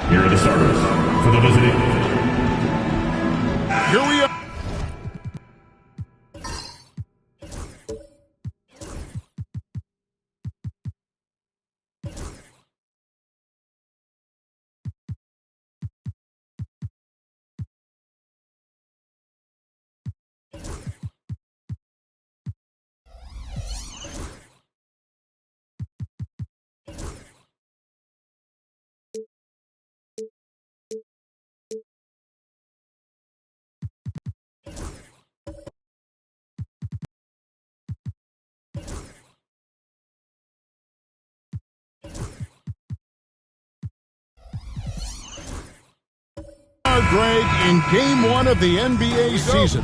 Here are the starters for the visiting. Here we are. Greg, in Game 1 of the NBA season,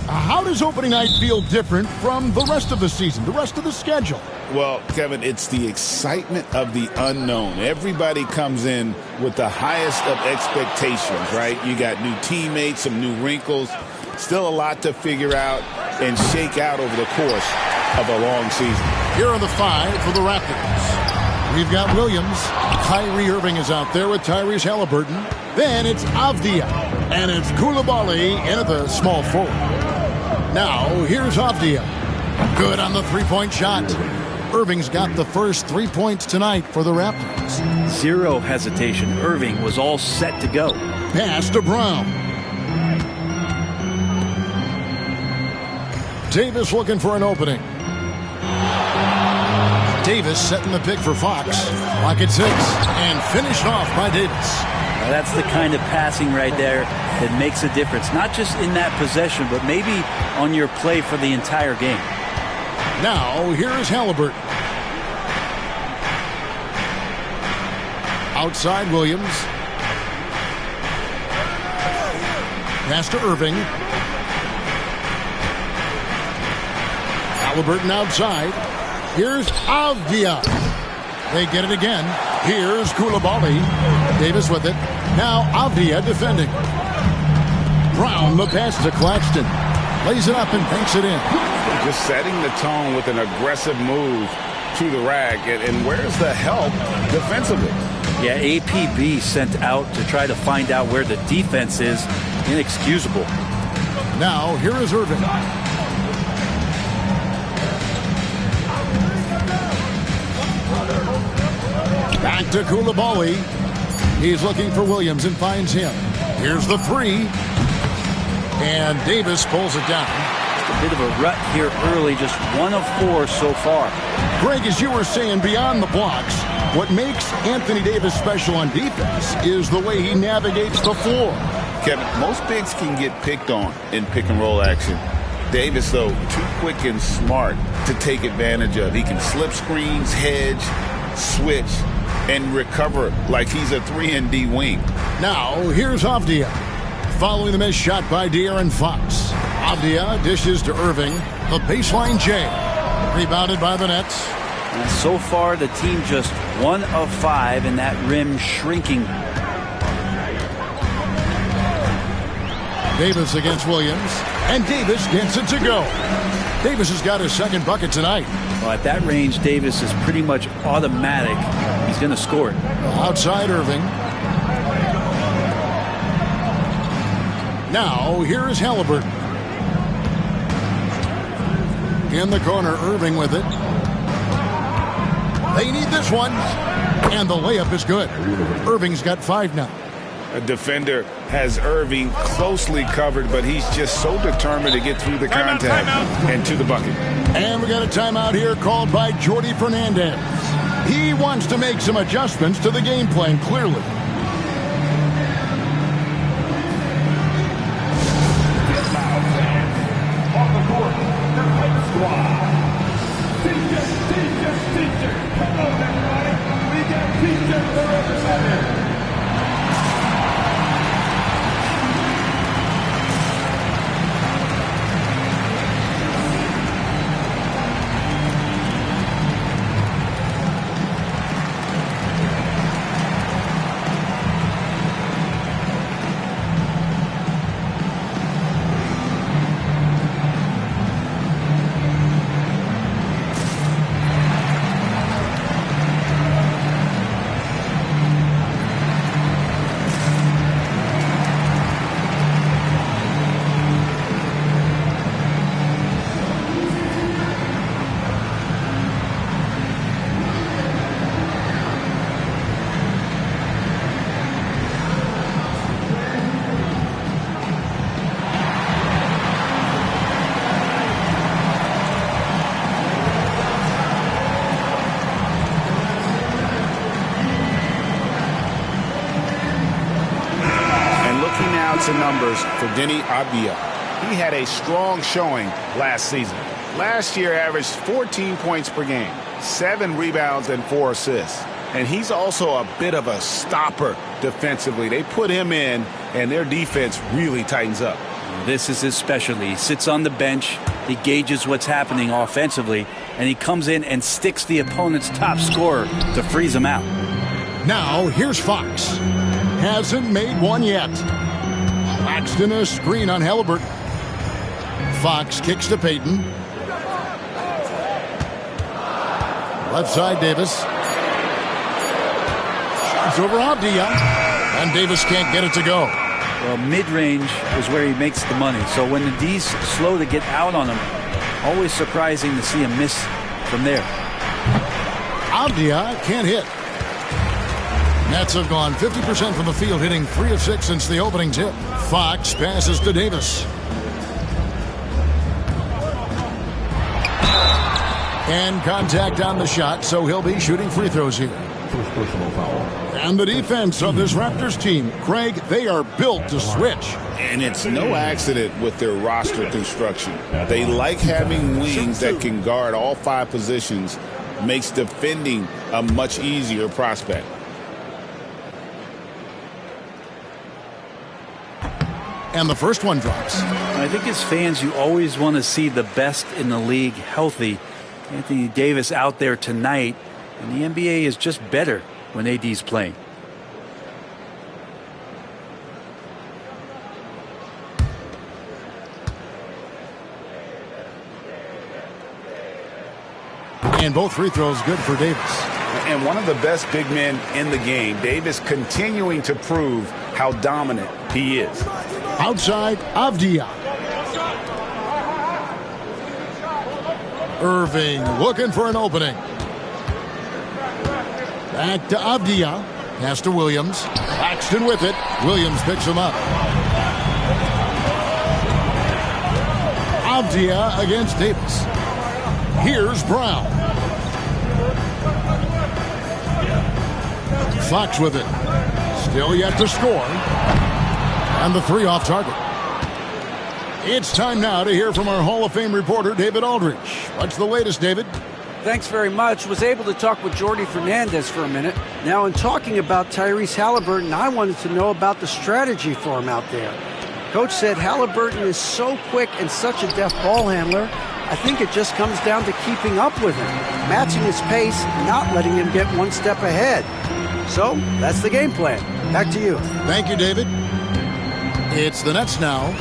how does opening night feel different from the rest of the season, the rest of the schedule? Well, Kevin, it's the excitement of the unknown. Everybody comes in with the highest of expectations, right? You got new teammates, some new wrinkles, still a lot to figure out and shake out over the course of a long season. Here are the five for the Raptors. We've got Williams. Kyrie Irving is out there with Tyrese Halliburton. Then it's Avdia. And it's Koulibaly in at the small forward. Now, here's Avdia. Good on the three-point shot. Irving's got the first 3 points tonight for the Raptors. Zero hesitation. Irving was all set to go. Pass to Brown. Davis looking for an opening. Davis setting the pick for Fox. Clock at 6 and finished off by Davis. Now that's the kind of passing right there that makes a difference. Not just in that possession, but maybe on your play for the entire game. Now, here's Halliburton. Outside Williams. Pass to Irving. Halliburton outside. Here's Avdia. They get it again. Here's Koulibaly. Davis with it. Now Avdia defending. Brown, the pass to Claxton. Lays it up and banks it in. Just setting the tone with an aggressive move to the rack. And where's the help defensively? Yeah, APB sent out to try to find out where the defense is. Inexcusable. Now, here is Irving. Back to Koulibaly. He's looking for Williams and finds him. Here's the three. And Davis pulls it down. A bit of a rut here early, just 1 of 4 so far. Greg, as you were saying, beyond the blocks, what makes Anthony Davis special on defense is the way he navigates the floor. Kevin, most bigs can get picked on in pick and roll action. Davis, though, too quick and smart to take advantage of. He can slip screens, hedge, switch, and recover like he's a 3-and-D wing. Now, here's Avdia. Following the missed shot by De'Aaron Fox. Avdia dishes to Irving. The baseline J. Rebounded by the Nets. And so far, the team just 1 of 5, and that rim shrinking. Davis against Williams. And Davis gets it to go. Davis has got his second bucket tonight. Well, at that range, Davis is pretty much automatic. He's going to score it. Outside Irving. Now, here is Halliburton. In the corner, Irving with it. They need this one. And the layup is good. Irving's got 5 now. A defender has Irving closely covered, but he's just so determined to get through the contact and to the bucket. And we got a timeout here called by Jordi Fernandez. He wants to make some adjustments to the game plan, clearly. Numbers for Deni Avdia. He had a strong showing last season. Last year averaged 14 points per game, 7 rebounds and 4 assists. And he's also a bit of a stopper defensively. They put him in and their defense really tightens up. This is his specialty. He sits on the bench, he gauges what's happening offensively, and he comes in and sticks the opponent's top scorer to freeze him out. Now here's Fox. Hasn't made one yet. Paxton a screen on Halliburton. Fox kicks to Payton. Left side Davis. Shots over Avdia. And Davis can't get it to go. Well, mid-range is where he makes the money. So when the D's slow to get out on him, always surprising to see him miss from there. Avdia can't hit. Nets have gone 50% from the field, hitting 3 of 6 since the opening tip. Fox passes to Davis. And contact on the shot, so he'll be shooting free throws here. First personal foul. And the defense of this Raptors team, Craig, they are built to switch. And it's no accident with their roster construction. They like having wings that can guard all 5 positions, makes defending a much easier prospect. And the first one drops. I think as fans, you always want to see the best in the league healthy. Anthony Davis out there tonight, and the NBA is just better when AD's playing. And both free throws good for Davis. And one of the best big men in the game, Davis continuing to prove how dominant he is. Outside, Avdia. Irving looking for an opening. Back to Avdia. Pass to Williams. Claxton with it. Williams picks him up. Avdia against Davis. Here's Brown. Fox with it. Still yet to score. And the 3 off target. It's time now to hear from our Hall of Fame reporter, David Aldridge. What's the latest, David? Thanks very much. Was able to talk with Jordy Fernandez for a minute. Now, in talking about Tyrese Halliburton, I wanted to know about the strategy for him out there. Coach said Halliburton is so quick and such a deft ball handler. I think it just comes down to keeping up with him, matching his pace, not letting him get one step ahead. So, that's the game plan. Back to you. Thank you, David. It's the Nets now,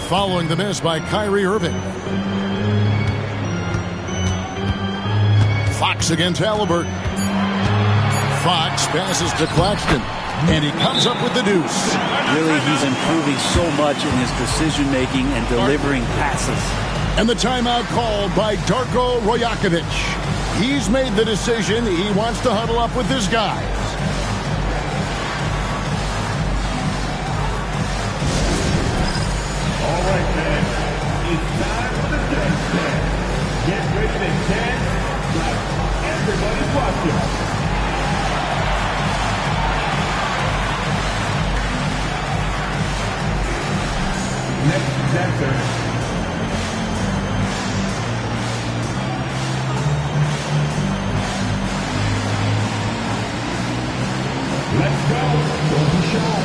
following the miss by Kyrie Irving. Fox against Halliburton. Fox passes to Claxton, and he comes up with the deuce. Really, he's improving so much in his decision-making and delivering passes. And the timeout called by Darko Rajakovic. He's made the decision. He wants to huddle up with his guys. All right, man. It's time for the dance stand. Get ready to dance like everybody's watching. Next dancer. Let's go. Don't be shy.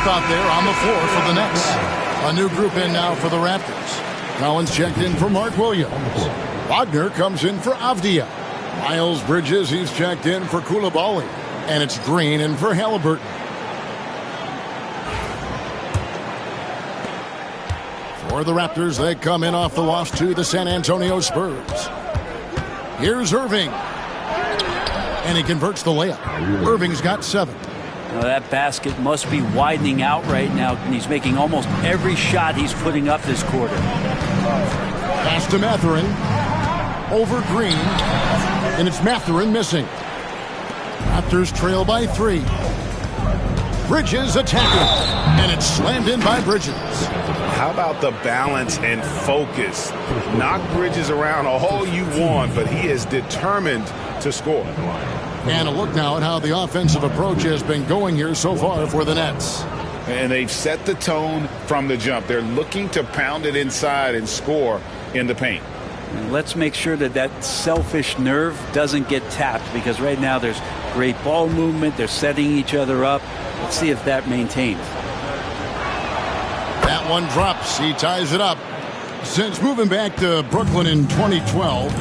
Out there on the floor for the Nets. A new group in now for the Raptors. Collins checked in for Mark Williams. Wagner comes in for Avdia. Miles Bridges, he's checked in for Coulibaly. And it's Green in for Halliburton. For the Raptors, they come in off the loss to the San Antonio Spurs. Here's Irving. And he converts the layup. Irving's got 7. Now that basket must be widening out right now, and he's making almost every shot he's putting up this quarter. Pass to Mathurin. Over Green. And it's Mathurin missing. Raptors trail by 3. Bridges attacking. And it's slammed in by Bridges. How about the balance and focus? Knock Bridges around all you want, but he is determined to score. And a look now at how the offensive approach has been going here so far for the Nets. And they've set the tone from the jump. They're looking to pound it inside and score in the paint. And let's make sure that that selfish nerve doesn't get tapped, because right now there's great ball movement. They're setting each other up. Let's see if that maintains. That one drops. He ties it up. Since moving back to Brooklyn in 2012,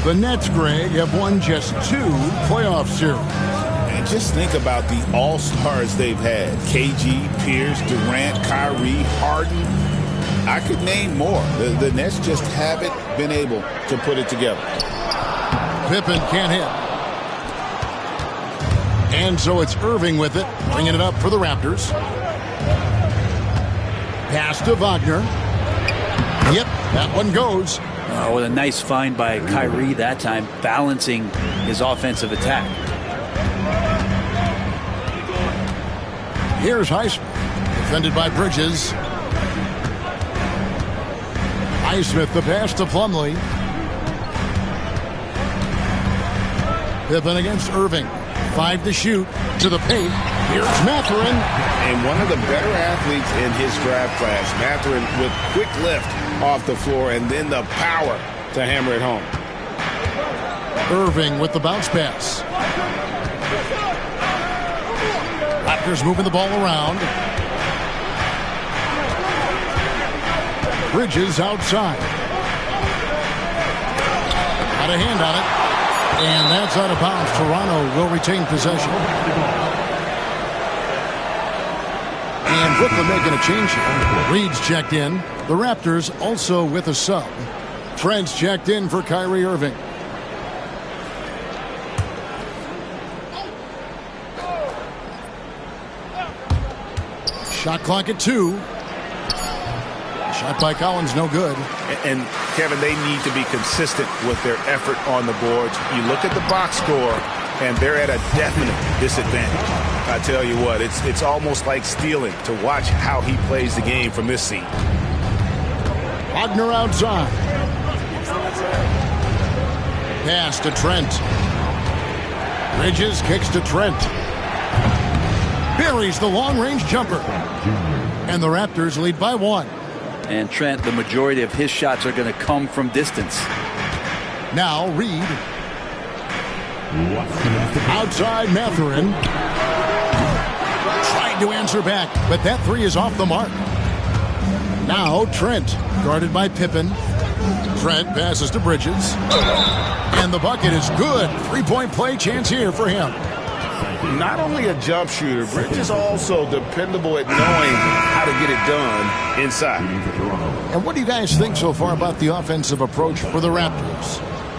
the Nets, Greg, have won just 2 playoff series. And just think about the all-stars they've had. KG, Pierce, Durant, Kyrie, Harden. I could name more. The Nets just haven't been able to put it together. Pippen can't hit. And so it's Irving with it, bringing it up for the Raptors. Pass to Wagner. Yep, that one goes. Oh, what a nice find by Kyrie that time, balancing his offensive attack. Here's Highsmith, defended by Bridges. Highsmith, the pass to Plumlee. Pippen against Irving. 5 to shoot, to the paint. Here's Mathurin. And one of the better athletes in his draft class, Mathurin, with quick lift off the floor and then the power to hammer it home. Irving with the bounce pass. Raptors moving the ball around. Bridges outside. Got a hand on it. And that's out of bounds. Toronto will retain possession. And Brooklyn making a change here. Reed's checked in. The Raptors also with a sub. Trent's checked in for Kyrie Irving. Shot clock at 2. Shot by Collins, no good. And Kevin, they need to be consistent with their effort on the boards. You look at the box score, and they're at a definite disadvantage. I tell you what, it's almost like stealing to watch how he plays the game from this seat. Wagner outside. Pass to Trent. Bridges kicks to Trent. Buries the long-range jumper. And the Raptors lead by 1. And Trent, the majority of his shots are going to come from distance. Now Reed. Outside Mathurin. Tried to answer back, but that 3 is off the mark. Now Trent, guarded by Pippen. Trent passes to Bridges. And the bucket is good. 3-point play chance here for him. Not only a jump shooter, Bridges also dependable at knowing how to get it done inside. And what do you guys think so far about the offensive approach for the Raptors?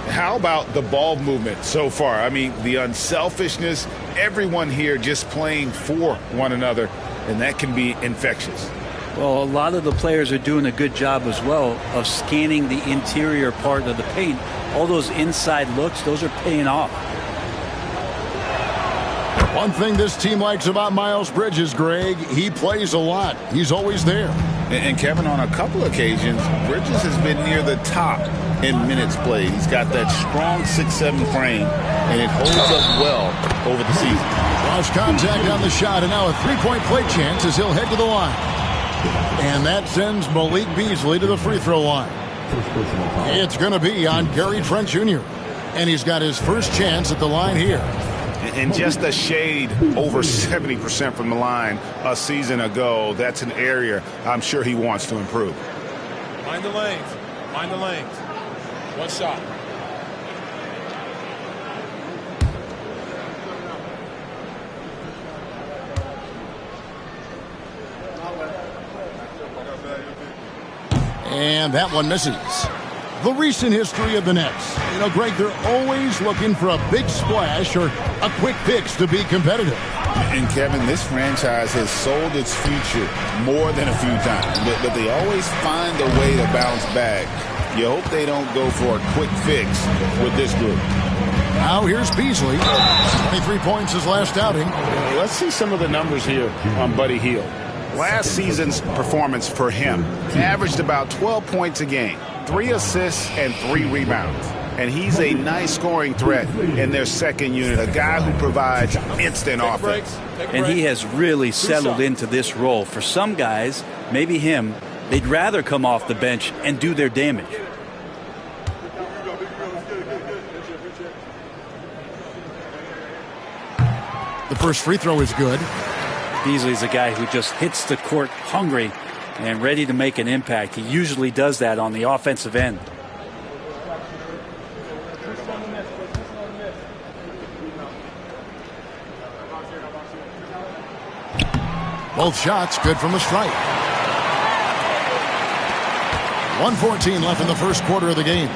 How about the ball movement so far? I mean, the unselfishness, everyone here just playing for one another, and that can be infectious. Well, a lot of the players are doing a good job as well of scanning the interior part of the paint. All those inside looks, those are paying off. One thing this team likes about Miles Bridges, Greg, he plays a lot. He's always there. And Kevin, on a couple occasions, Bridges has been near the top in minutes played. He's got that strong 6'7" frame, and it holds up well over the season. Lost contact on the shot, and now a 3-point play chance as he'll head to the line. And that sends Malik Beasley to the free throw line. It's going to be on Gary Trent Jr., and he's got his first chance at the line here. And just a shade over 70% from the line a season ago. That's an area I'm sure he wants to improve. Mind the lanes. Mind the lanes. One shot. And that one misses. The recent history of the Nets. You know, Greg, they're always looking for a big splash or a quick fix to be competitive. And, Kevin, this franchise has sold its future more than a few times, but they always find a way to bounce back. You hope they don't go for a quick fix with this group. Now here's Beasley. 23 points his last outing. Let's see some of the numbers here on Buddy Hield. Last season's performance for him averaged about 12 points a game, 3 assists and 3 rebounds. And he's a nice scoring threat in their second unit, a guy who provides instant offense. And he has really settled into this role. For some guys, maybe him, they'd rather come off the bench and do their damage. The first free throw is good. Beasley's a guy who just hits the court hungry and ready to make an impact. He usually does that on the offensive end. Both shots good from the stripe. 1:14 left in the first quarter of the game.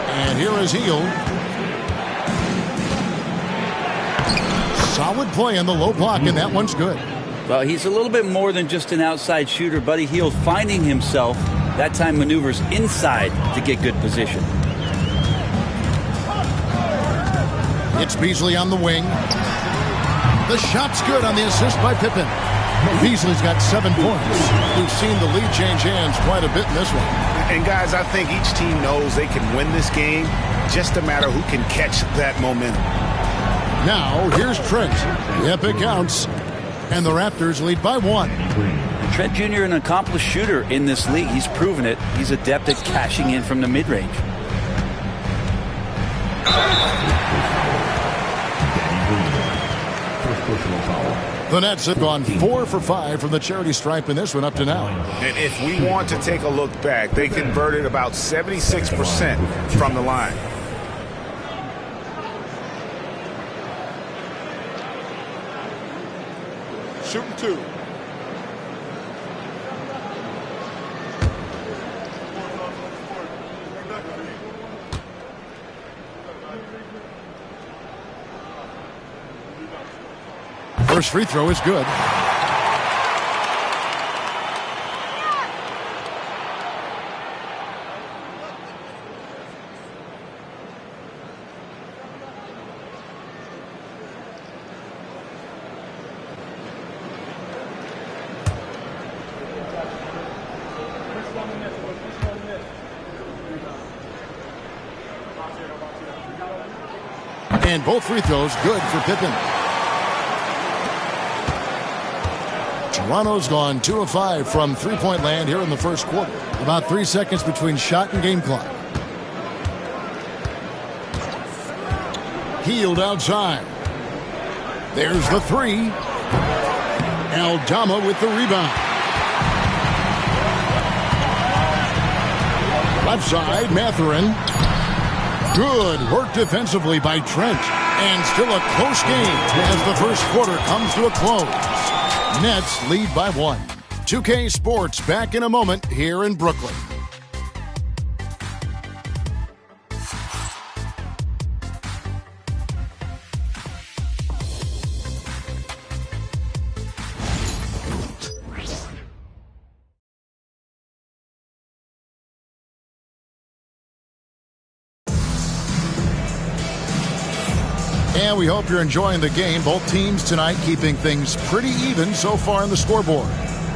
And here is Hield. Solid play in the low block, and that one's good. Well, he's a little bit more than just an outside shooter. Buddy Hield finding himself, that time maneuvers inside to get good position. It's Beasley on the wing. The shot's good on the assist by Pippen. Beasley's got 7 points. We've seen the lead change hands quite a bit in this one. And, guys, I think each team knows they can win this game. Just a matter who can catch that momentum. Now, here's Trent. Yep, it counts. And the Raptors lead by 1. Trent Jr., an accomplished shooter in this league. He's proven it. He's adept at cashing in from the mid-range. personal foul. The Nets have gone 4 for 5 from the charity stripe in this one up to now. And if we want to take a look back, they converted about 76% from the line. Shooting 2. First free throw is good. And both free throws good for Pippen. Toronto's gone 2 of 5 from three-point land here in the first quarter. About 3 seconds between shot and game clock. Hield outside. There's the three. Aldama with the rebound. Left side, Mathurin. Good work defensively by Trent. And still a close game as the first quarter comes to a close. Nets lead by 1. 2K Sports back in a moment here in Brooklyn. And we hope you're enjoying the game. Both teams tonight keeping things pretty even so far in the scoreboard.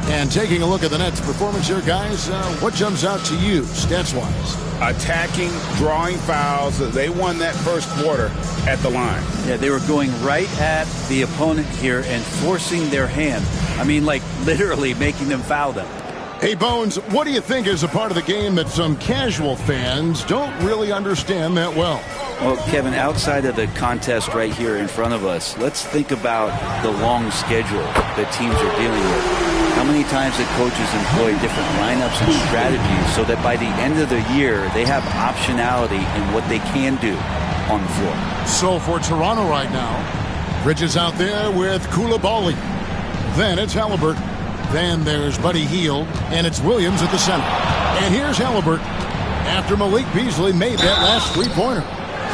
And taking a look at the Nets' performance here, guys, what jumps out to you, stats-wise? Attacking, drawing fouls. They won that first quarter at the line. Yeah, they were going right at the opponent here and forcing their hand. I mean, like literally making them foul them. Hey, Bones, what do you think is a part of the game that some casual fans don't really understand that well? Well, Kevin, outside of the contest right here in front of us, let's think about the long schedule that teams are dealing with. How many times that coaches employ different lineups and strategies so that by the end of the year, they have optionality in what they can do on the floor. So for Toronto right now, Bridges out there with Koulibaly. Then it's Halliburton. Then there's Buddy Hield, and it's Williams at the center. And here's Halliburton after Malik Beasley made that last three-pointer.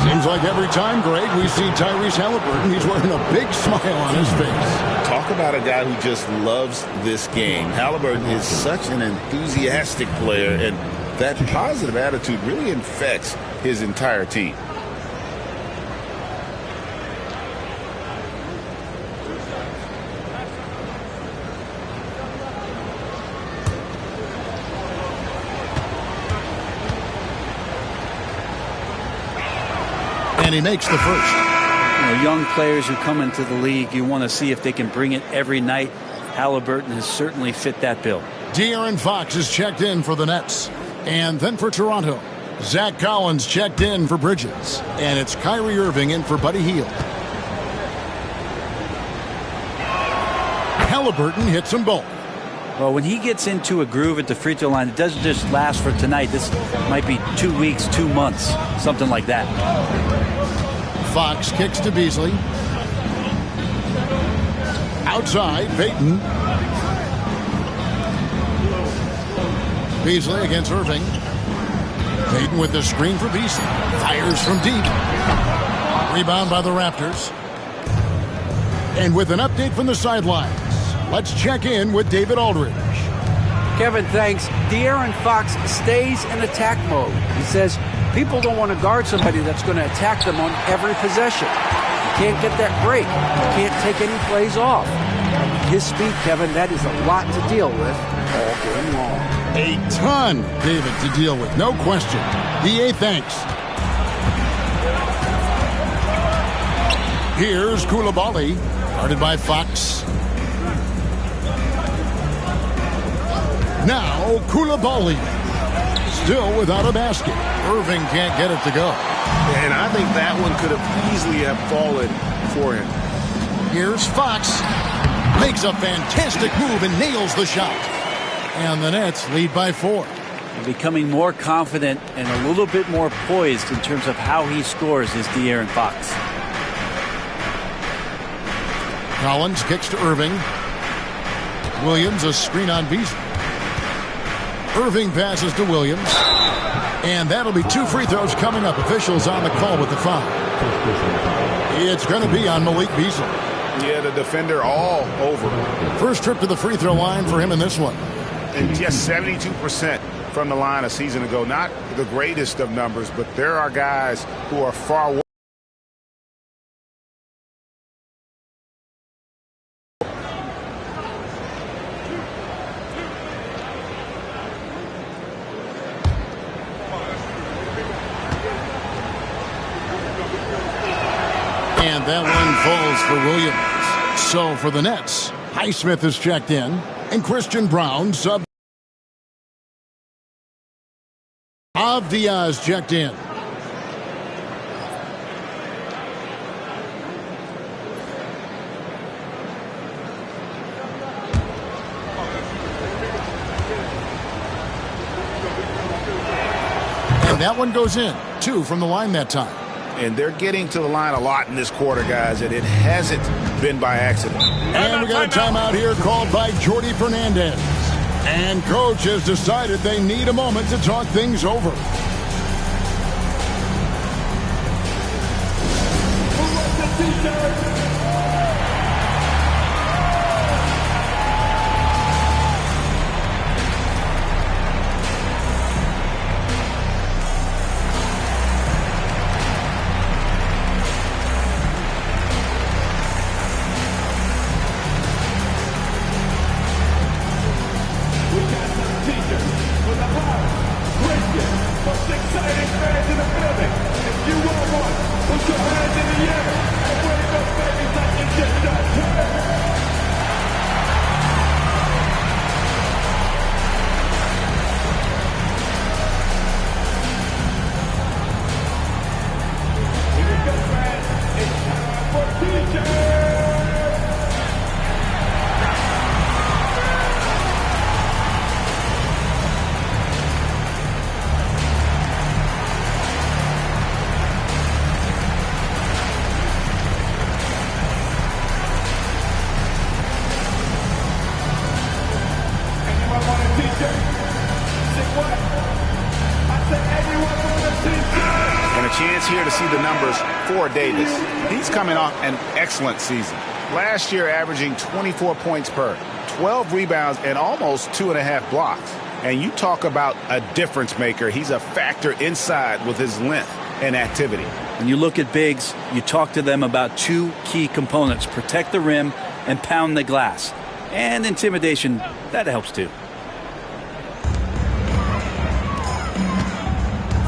Seems like every time, Greg, we see Tyrese Halliburton, he's wearing a big smile on his face. Talk about a guy who just loves this game. Halliburton is such an enthusiastic player, and that positive attitude really infects his entire team. And he makes the first. Young players who come into the league, you want to see if they can bring it every night. Halliburton has certainly fit that bill. De'Aaron Fox is checked in for the Nets. And then for Toronto, Zach Collins checked in for Bridges. And it's Kyrie Irving in for Buddy Hield. Halliburton hits them both. Well, when he gets into a groove at the free throw line, it doesn't just last for tonight. This might be 2 weeks, 2 months, something like that. Fox kicks to Beasley. Outside, Payton. Beasley against Irving. Payton with the screen for Beasley. Fires from deep. Rebound by the Raptors. And with an update from the sidelines, let's check in with David Aldridge. Kevin, thanks. De'Aaron Fox stays in attack mode. He says people don't want to guard somebody that's going to attack them on every possession. You can't get that break. You can't take any plays off. His speed, Kevin, that is a lot to deal with all game long. A ton, David, to deal with. No question. DA, thanks. Here's Koulibaly, guarded by Fox. Now, Koulibaly, still without a basket. Irving can't get it to go. And I think that one could have easily have fallen for him. Here's Fox. Makes a fantastic move and nails the shot. And the Nets lead by 4. Becoming more confident and a little bit more poised in terms of how he scores is De'Aaron Fox. Collins kicks to Irving. Williams a screen on Beasley. Irving passes to Williams. And that'll be 2 free throws coming up. Officials on the call with the foul. It's going to be on Malik Beasley. Yeah, the defender all over. First trip to the free throw line for him in this one. And just 72% from the line a season ago. Not the greatest of numbers, but there are guys who are far worse. And that one falls for Williams. So for the Nets, Highsmith is checked in, and Christian Braun sub. Avdia is checked in. And that one goes in. 2 from the line that time. And they're getting to the line a lot in this quarter, guys, and it hasn't been by accident. And we got a timeout here called by Jordi Fernandez. And coach has decided they need a moment to talk things over. Here to see the numbers for Davis. He's coming off an excellent season. Last year averaging 24 points per, 12 rebounds, and almost 2.5 blocks. And you talk about a difference maker. He's a factor inside with his length and activity. When you look at bigs, you talk to them about 2 key components: protect the rim and pound the glass. And intimidation, that helps too.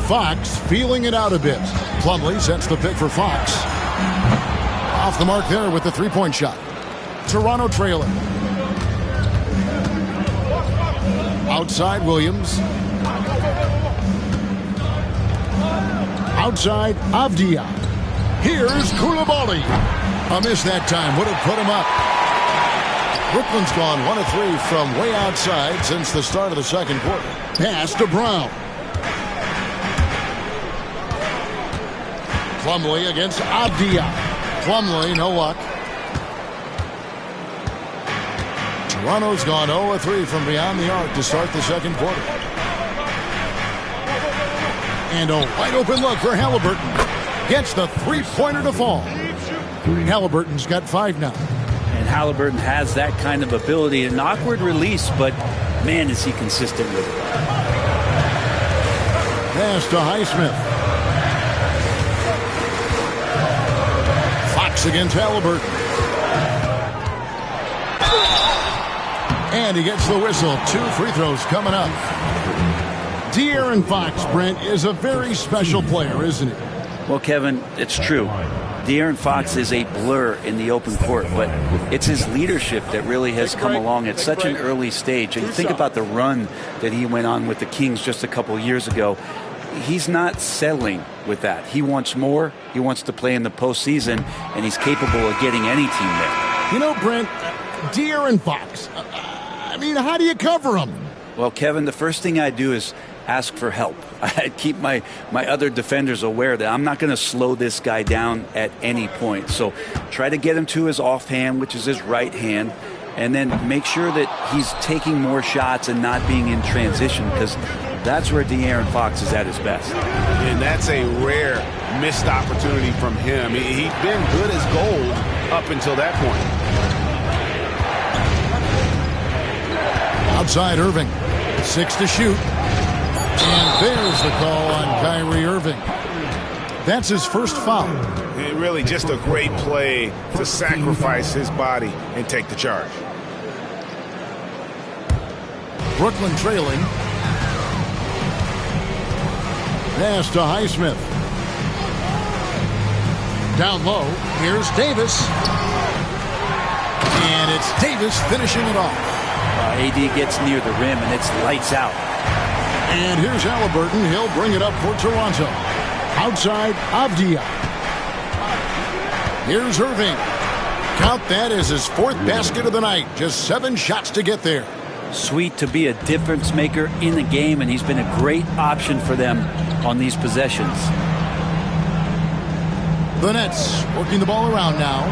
Fox feeling it out a bit. Plumlee sets the pick for Fox. Off the mark there with the three-point shot. Toronto trailing. Outside Williams. Outside Avdia. Here's Coulibaly. A miss that time would have put him up. Brooklyn's gone 1 of 3 from way outside since the start of the second quarter. Pass to Brown. Plumlee against Avdia. Plumlee, no luck. Toronto's gone 0 of 3 from beyond the arc to start the second quarter. And a wide open look for Halliburton. Gets the three-pointer to fall. Halliburton's got 5 now. And Halliburton has that kind of ability. An awkward release, but man, is he consistent with it. Pass to Highsmith. Fox against Halliburton. And he gets the whistle. 2 free throws coming up. De'Aaron Fox, Brent, is a very special player, isn't he? Well, Kevin, it's true. De'Aaron Fox is a blur in the open court, but it's his leadership that really has come along at such an early stage. And you think about the run that he went on with the Kings just a couple years ago. he's not settling with that. He wants more. He wants to play in the postseason, and he's capable of getting any team there. You know, Brent, De'Aaron Fox, I mean, how do you cover him? Well, Kevin, the first thing I do is ask for help. I keep my other defenders aware that I'm not going to slow this guy down at any point. So try to get him to his offhand, which is his right hand, and then make sure that he's taking more shots and not being in transition, because that's where De'Aaron Fox is at his best. And that's a rare missed opportunity from him. He'd been good as gold up until that point. Outside Irving, 6 to shoot. And there's the call on Kyrie Irving. That's his first foul. And really just a great play to sacrifice his body and take the charge. Brooklyn trailing. Pass to Highsmith. Down low, here's Davis. And it's Davis finishing it off. AD gets near the rim, and it's lights out. And here's Halliburton. He'll bring it up for Toronto. Outside, Avdia. Here's Irving. Count that as his 4th basket of the night. Just 7 shots to get there. Sweet to be a difference maker in the game, and he's been a great option for them on these possessions. The Nets working the ball around now.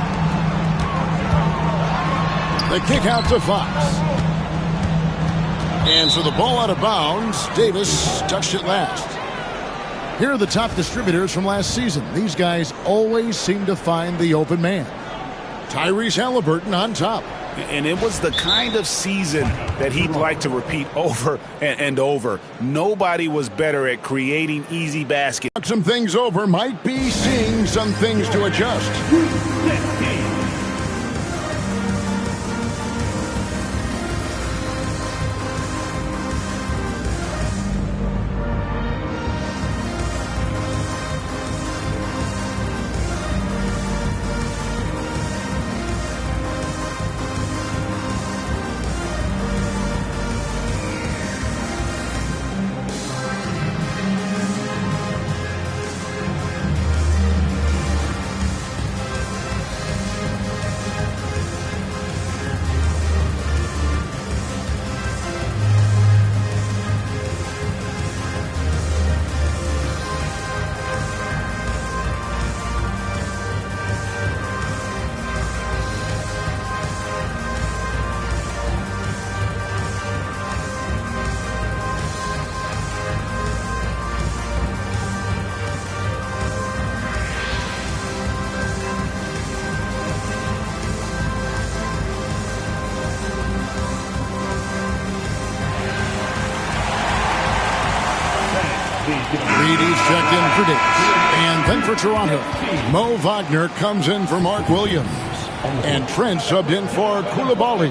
The kick out to Fox. And so the ball out of bounds. Davis touched it last. Here are the top distributors from last season. These guys always seem to find the open man. Tyrese Halliburton on top. And it was the kind of season that he'd like to repeat over and over. Nobody was better at creating easy baskets. Some things over, might be seeing some things to adjust. Reedy's checked in for Davis. And then for Toronto, Mo Wagner comes in for Mark Williams. And Trent subbed in for Coulibaly.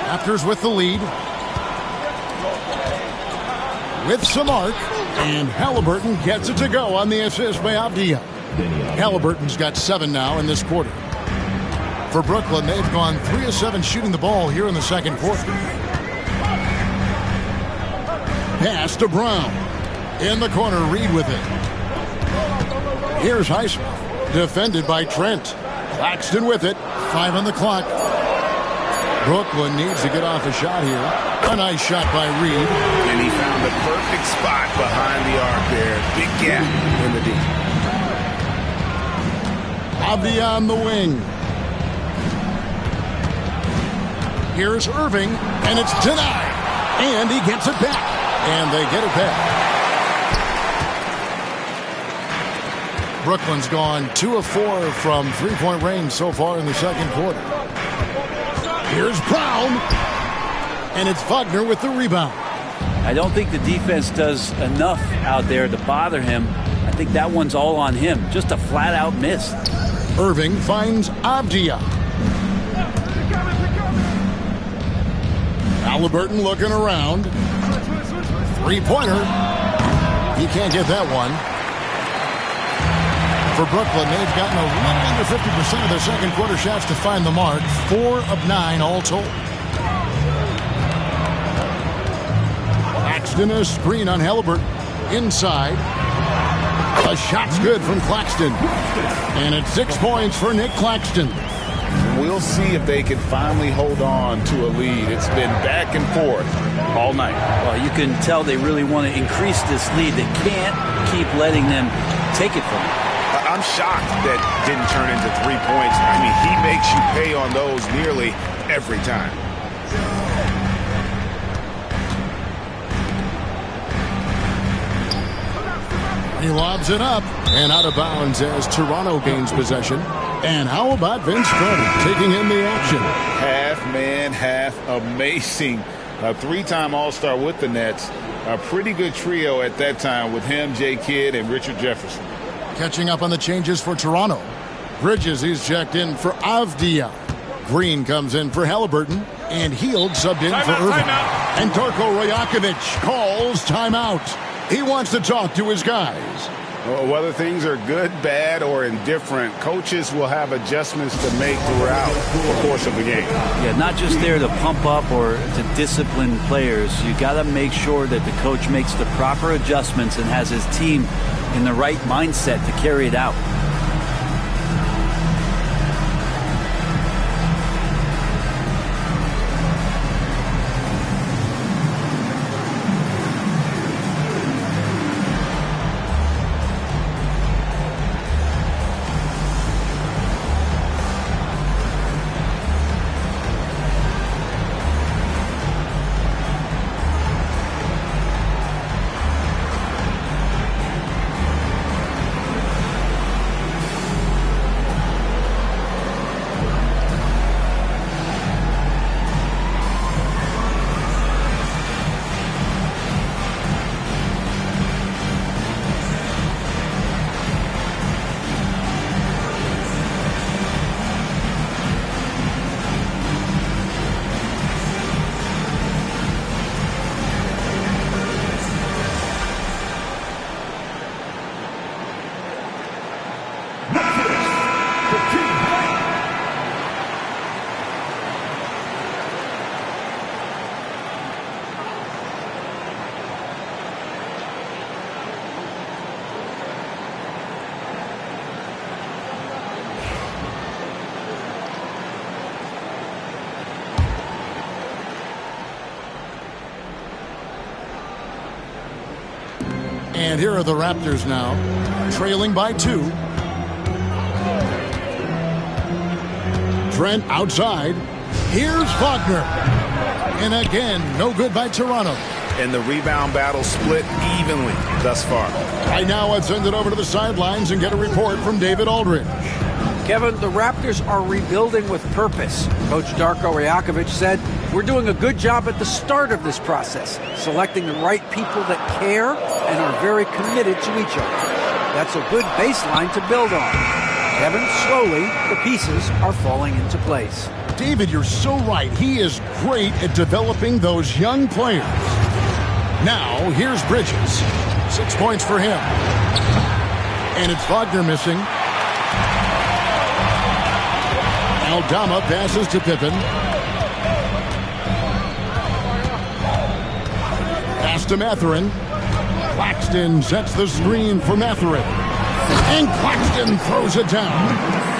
Raptors with the lead. With some arc, and Halliburton gets it to go on the assist by Avdia. Halliburton's got 7 now in this quarter. For Brooklyn, they've gone 3 of 7 shooting the ball here in the second quarter. Pass to Brown. In the corner, Reed with it. Here's Highsmith, defended by Trent. Claxton with it, 5 on the clock. Brooklyn needs to get off a shot here. A nice shot by Reed. And he found the perfect spot behind the arc there. Big gap in the D. Avdia on the wing. Here's Irving, and it's denied. And he gets it back. And they get it back. Brooklyn's gone 2 of 4 from three-point range so far in the second quarter. Here's Brown. And it's Wagner with the rebound. I don't think the defense does enough out there to bother him. I think that one's all on him. Just a flat-out miss. Irving finds Avdia. Halliburton looking around. Three-pointer. He can't get that one. For Brooklyn, they've gotten a little under 50% of their second quarter shots to find the mark. 4 of 9 all told. Claxton, a screen on Haliburton. Inside. A shot's good from Claxton. And it's 6 points for Nick Claxton. We'll see if they can finally hold on to a lead. It's been back and forth all night. Well, you can tell they really want to increase this lead. They can't keep letting them take it from them. I'm shocked that didn't turn into 3 points. I mean, he makes you pay on those nearly every time. He lobs it up and out of bounds as Toronto gains possession. And how about Vince Carter taking in the action? Half man, half amazing. A 3-time All-Star with the Nets. A pretty good trio at that time with him, Jay Kidd, and Richard Jefferson. Catching up on the changes for Toronto. Bridges, he's checked in for Avdia. Green comes in for Haliburton. And Hield subbed in for Irving. And Darko Rajakovic calls timeout. He wants to talk to his guys. Well, whether things are good, bad, or indifferent, coaches will have adjustments to make throughout the course of the game. Yeah, not just there to pump up or to discipline players. You got to make sure that the coach makes the proper adjustments and has his team in the right mindset to carry it out. And here are the Raptors now, trailing by 2. Trent outside. Here's Wagner. And again, no good by Toronto. And the rebound battle split evenly thus far. Right now, let's send it over to the sidelines and get a report from David Aldridge. Kevin, the Raptors are rebuilding with purpose. Coach Darko Rajakovic said, "We're doing a good job at the start of this process, selecting the right people that care and are very committed to each other. That's a good baseline to build on." Kevin, slowly, the pieces are falling into place. David, you're so right. He is great at developing those young players. Now, here's Bridges. 6 points for him. And it's Wagner missing. Aldama passes to Pippen. Pass to Mathurin. Claxton sets the screen for Mathurin. And Claxton throws it down.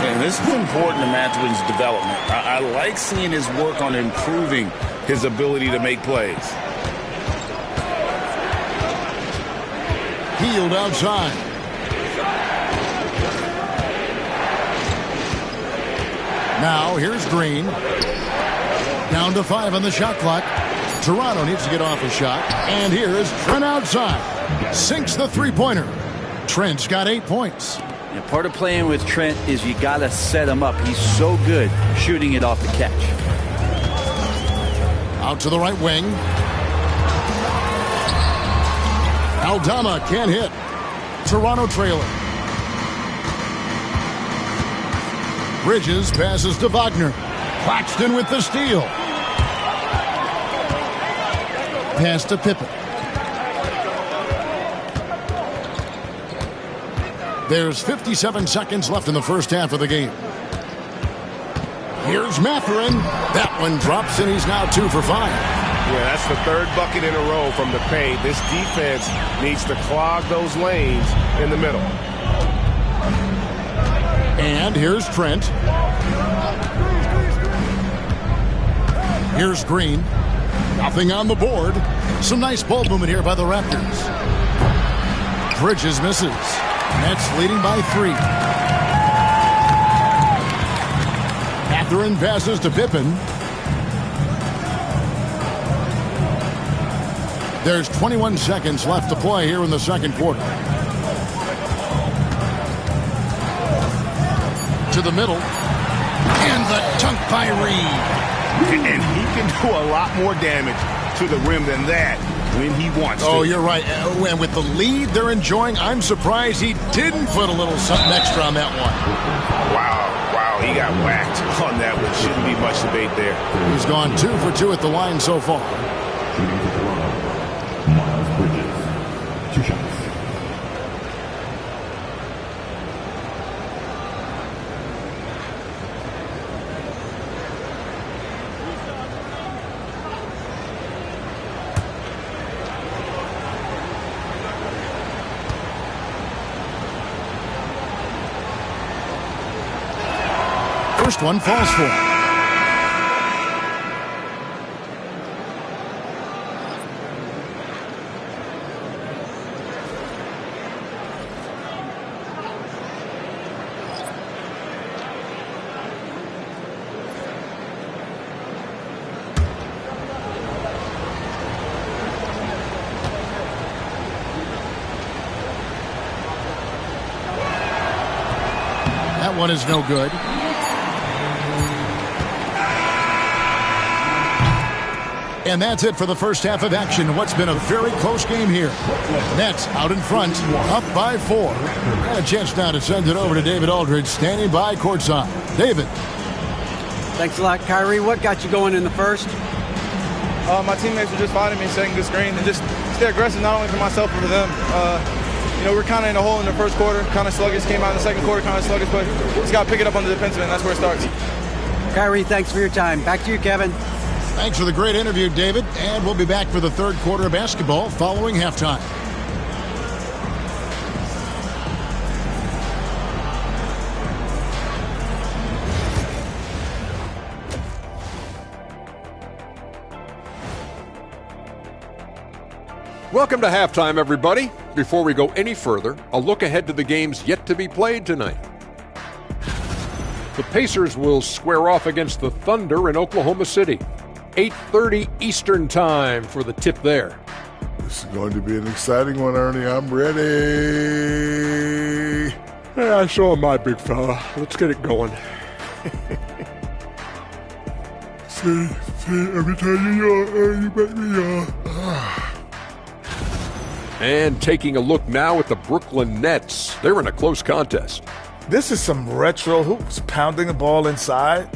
And this is important to Mathurin's development. I like seeing his work on improving his ability to make plays. Hield outside. Now, here's Green. Down to 5 on the shot clock. Toronto needs to get off a shot. And here is Trent outside. Sinks the three-pointer. Trent's got 8 points. And part of playing with Trent is you got to set him up. He's so good shooting it off the catch. Out to the right wing. Aldama can't hit. Toronto trailing. Bridges passes to Wagner. Claxton with the steal. Pass to Pippen. There's 57 seconds left in the first half of the game. Here's Mathurin. That one drops, and he's now 2 for 5. Yeah, that's the third bucket in a row from the paint. This defense needs to clog those lanes in the middle. And here's Trent. Here's Green. Nothing on the board. Some nice ball movement here by the Raptors. Bridges misses. Nets leading by 3. Mathurin passes to Pippen. There's 21 seconds left to play here in the second quarter. To the middle. And the dunk by Reed. And he can do a lot more damage to the rim than that when he wants to. Oh, you're right. And with the lead they're enjoying, I'm surprised he didn't put a little something extra on that one. Wow, he got whacked on that one. Shouldn't be much debate there. He's gone 2 for 2 at the line so far. Miles Bridges, 2 shots. First one falls for him. That one is no good. And that's it for the first half of action. What's been a very close game here. Nets out in front, up by 4. And a chance now to send it over to David Aldridge, standing by courtside. David. Thanks a lot, Kyrie. What got you going in the first? My teammates were just finding me, setting good screen, and just stay aggressive, not only for myself, but for them. We're kind of in a hole in the first quarter, kind of sluggish. Came out in the second quarter, kind of sluggish, but just got to pick it up on the defensive end. That's where it starts. Kyrie, thanks for your time. Back to you, Kevin. Thanks for the great interview, David. And we'll be back for the third quarter of basketball following halftime. Welcome to halftime, everybody. Before we go any further, a look ahead to the games yet to be played tonight. The Pacers will square off against the Thunder in Oklahoma City. 8:30 Eastern time for the tip there. This is going to be an exciting one, Ernie. I'm ready. Yeah, so am I, big fella. Let's get it going. See, every time you yawn, Ernie, you make me yawn. And taking a look now at the Brooklyn Nets. They're in a close contest. This is some retro hoops, pounding the ball inside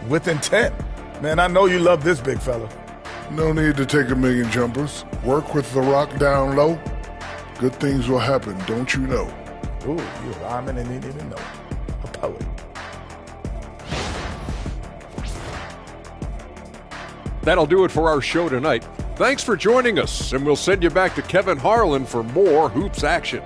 with intent. Man, I know you love this, big fella. No need to take a million jumpers. Work with the rock down low. Good things will happen, don't you know? Ooh, you're rhyming and you didn't even know it. A poet. That'll do it for our show tonight. Thanks for joining us, and we'll send you back to Kevin Harlan for more hoops action.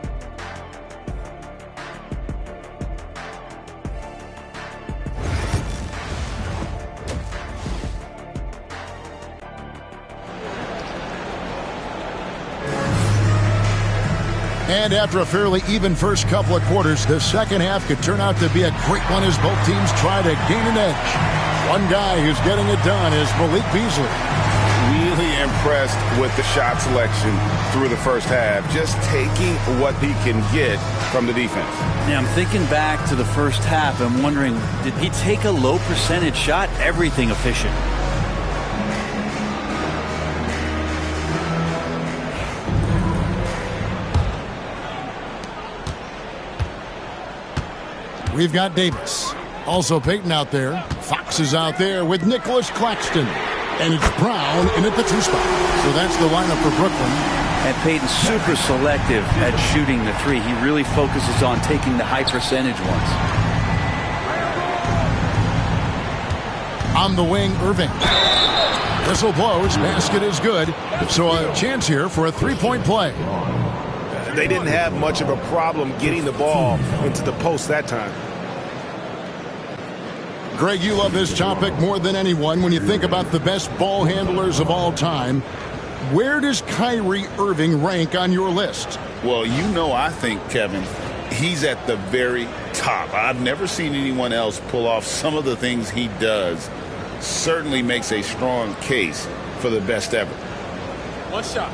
And after a fairly even first couple of quarters, the second half could turn out to be a great one as both teams try to gain an edge. One guy who's getting it done is Malik Beasley. Really impressed with the shot selection through the first half, just taking what he can get from the defense. Yeah, I'm thinking back to the first half. I'm wondering, did he take a low percentage shot? Everything efficient. We've got Davis. Also Peyton out there. Fox is out there with Nicholas Claxton. And it's Brown in at the 2 spot. So that's the lineup for Brooklyn. And Peyton's super selective at shooting the three. He really focuses on taking the high percentage ones. On the wing, Irving. Whistle blows, basket is good. So a chance here for a three-point play. They didn't have much of a problem getting the ball into the post that time. Greg, you love this topic more than anyone when you think about the best ball handlers of all time. Where does Kyrie Irving rank on your list? Well, you know, I think, Kevin, he's at the very top. I've never seen anyone else pull off some of the things he does. Certainly makes a strong case for the best ever. One shot.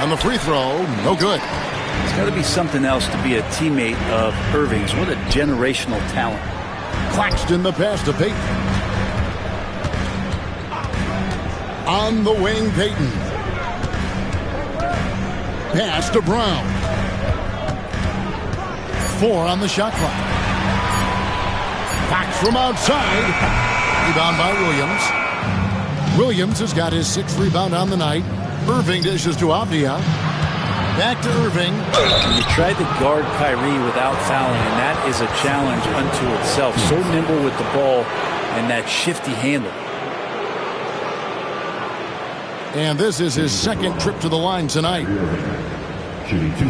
On the free throw, no good. It's got to be something else to be a teammate of Irving's. What a generational talent. Claxton the pass to Peyton. On the wing, Peyton. Pass to Brown. 4 on the shot clock. Fox from outside. Rebound by Williams. Williams has got his 6th rebound on the night. Irving dishes to Avdia. Back to Irving. You tried to guard Kyrie without fouling, and that is a challenge unto itself. So nimble with the ball and that shifty handle. And this is his 2nd trip to the line tonight. Shooting 2.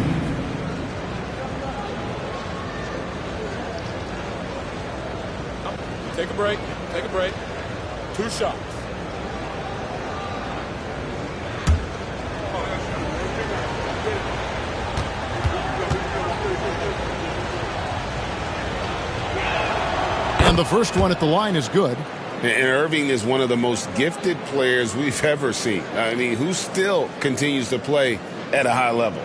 Take a break. Take a break. 2 shots. And the first one at the line is good. And Irving is one of the most gifted players we've ever seen. I mean, who still continues to play at a high level.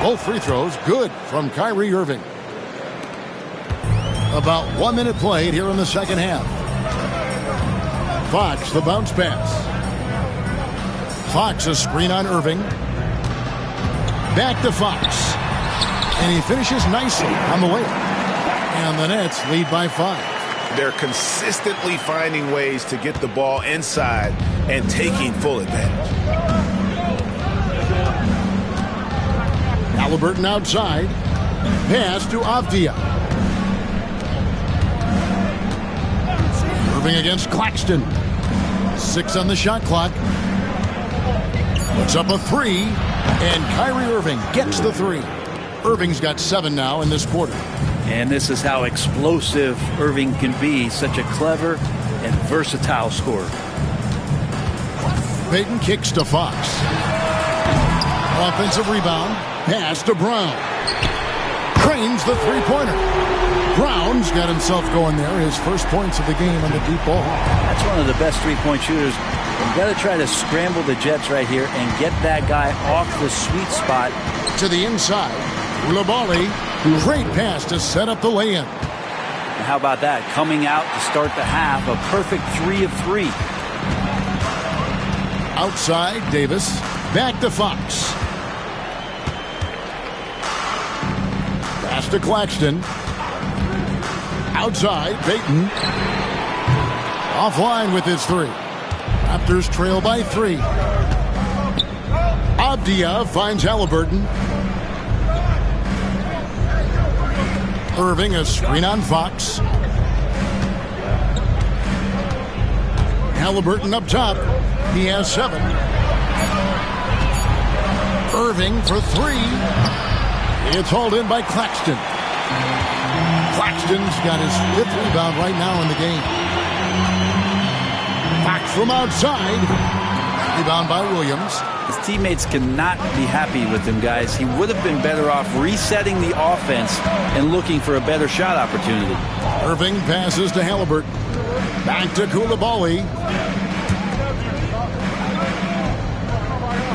Both free throws good from Kyrie Irving. About 1 minute played here in the second half. Fox, the bounce pass. Fox, a screen on Irving. Back to Fox. And he finishes nicely on the layup. And the Nets lead by 5. They're consistently finding ways to get the ball inside and taking full advantage. Halliburton outside. Pass to Avdia. Irving against Claxton. 6 on the shot clock. Puts up a 3, and Kyrie Irving gets the 3. Irving's got 7 now in this quarter. And this is how explosive Irving can be. Such a clever and versatile scorer. Peyton kicks to Fox. Offensive rebound. Pass to Brown. Cranes the three-pointer. Brown's got himself going there. His first points of the game on the deep ball. That's one of the best three-point shooters. You've got to try to scramble the Jets right here and get that guy off the sweet spot. To the inside. Coulibaly. Great pass to set up the lay-in. And how about that? Coming out to start the half. A perfect 3 of 3. Outside, Davis. Back to Fox. Pass to Claxton. Outside, Peyton. Offline with his 3. Raptors trail by 3. Avdia finds Halliburton. Irving, a screen on Fox. Halliburton up top. He has 7. Irving for 3. It's hauled in by Claxton. Claxton's got his 5th rebound right now in the game. Fox from outside. Rebound by Williams. His teammates cannot be happy with him, guys. He would have been better off resetting the offense and looking for a better shot opportunity. Irving passes to Halliburton. Back to Coulibaly.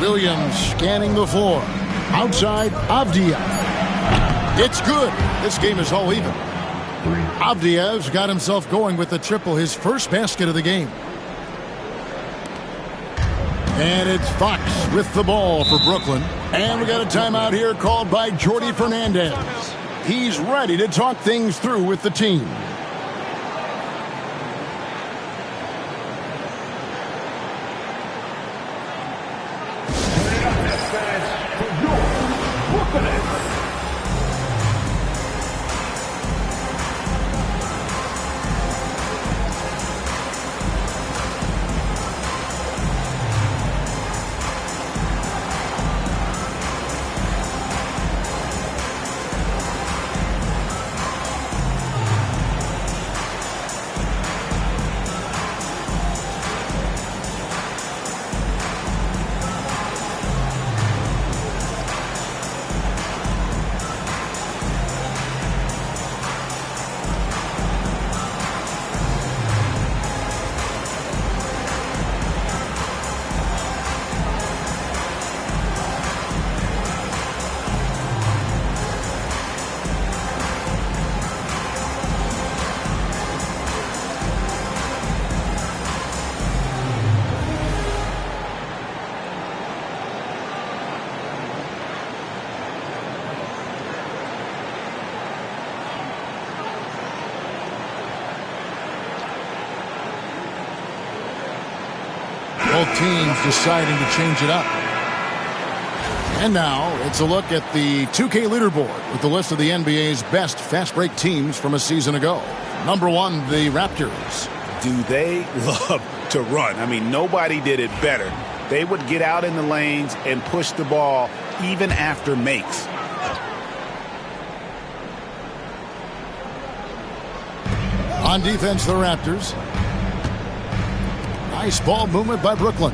Williams scanning the floor. Outside, Avdia. It's good. This game is all even. Avdia's got himself going with the triple, his first basket of the game. And it's Fox with the ball for Brooklyn. And we got a timeout here called by Jordi Fernandez. He's ready to talk things through with the team. Both teams deciding to change it up. And now it's a look at the 2K leaderboard with the list of the NBA's best fast break teams from a season ago. Number 1, the Raptors. Do they love to run? I mean, nobody did it better. They would get out in the lanes and push the ball even after makes. On defense, the Raptors. Nice ball movement by Brooklyn.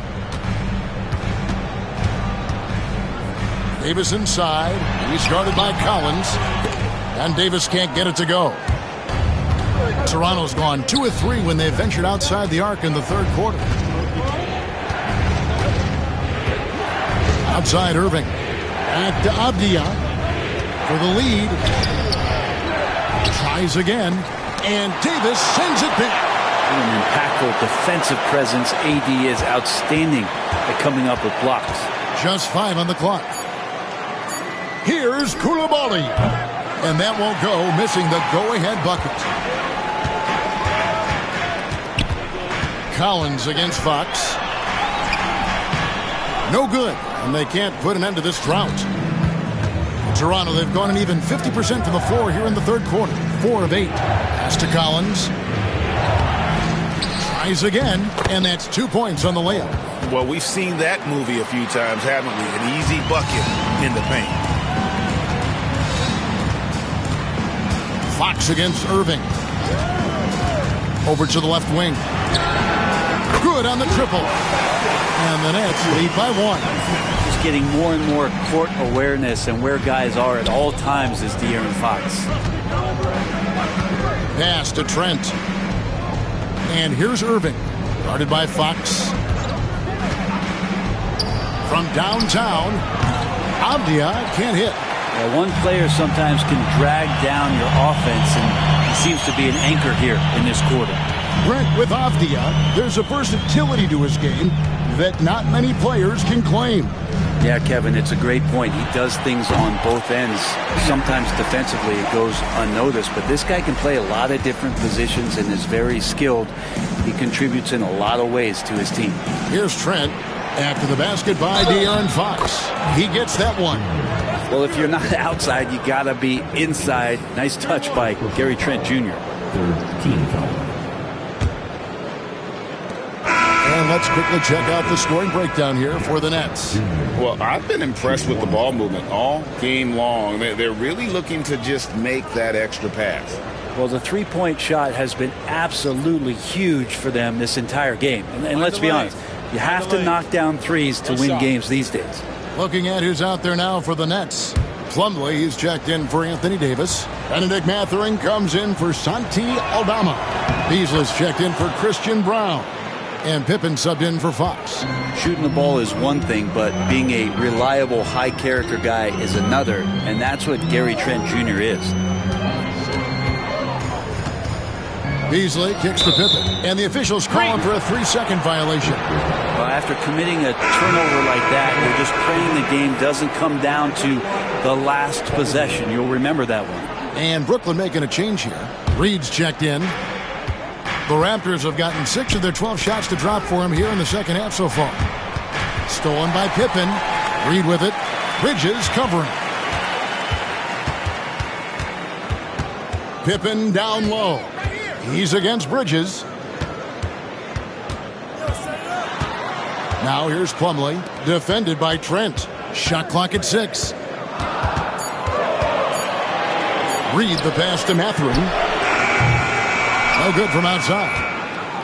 Davis inside. He's guarded by Collins. And Davis can't get it to go. Toronto's gone 2 of 3 when they ventured outside the arc in the third quarter. Outside Irving. Back to Avdia for the lead. Tries again. And Davis sends it back. An impactful defensive presence. AD is outstanding at coming up with blocks. Just 5 on the clock. Here's Coulibaly. And that won't go, missing the go-ahead bucket. Collins against Fox. No good, and they can't put an end to this drought. Toronto, they've gone an even 50% from the floor here in the third quarter. 4 of 8. Pass to Collins. Tries again, and that's 2 points on the layup. Well, we've seen that movie a few times, haven't we? An easy bucket in the paint. Fox against Irving. Over to the left wing. Good on the triple. And the Nets lead by 1. Just getting more and more court awareness and where guys are at all times is De'Aaron Fox. Pass to Trent. And here's Irving. Guarded by Fox. From downtown, Avdia can't hit. Yeah, one player sometimes can drag down your offense, and he seems to be an anchor here in this quarter. Brent, with Avdia, there's a versatility to his game that not many players can claim. Yeah, Kevin, it's a great point. He does things on both ends. Sometimes defensively it goes unnoticed, but this guy can play a lot of different positions and is very skilled. He contributes in a lot of ways to his team. Here's Trent after the basket by De'Aaron Fox. He gets that one. Well, if you're not outside, you got to be inside. Nice touch by Gary Trent Jr. Third team foul. And let's quickly check out the scoring breakdown here for the Nets. Well, I've been impressed with the ball movement all game long. They're really looking to just make that extra pass. Well, the three-point shot has been absolutely huge for them this entire game. And let's be honest, you have to knock down threes to win games these days. Looking at who's out there now for the Nets. Plumlee, he's checked in for Anthony Davis. Benedict Mathurin comes in for Santi Aldama. Beasley's checked in for Christian Brown. And Pippen subbed in for Fox. Shooting the ball is one thing, but being a reliable, high-character guy is another, and that's what Gary Trent Jr. is. Beasley kicks to Pippen, and the officials call him for a 3-second violation. Well, after committing a turnover like that, you're just praying the game doesn't come down to the last possession. You'll remember that one. And Brooklyn making a change here. Reed's checked in. The Raptors have gotten 6 of their 12 shots to drop for him here in the second half so far. Stolen by Pippen. Reed with it. Bridges covering. Pippen down low. He's against Bridges. Now here's Plumlee, defended by Trent. Shot clock at 6. Reed the pass to Mathurin. No good from outside.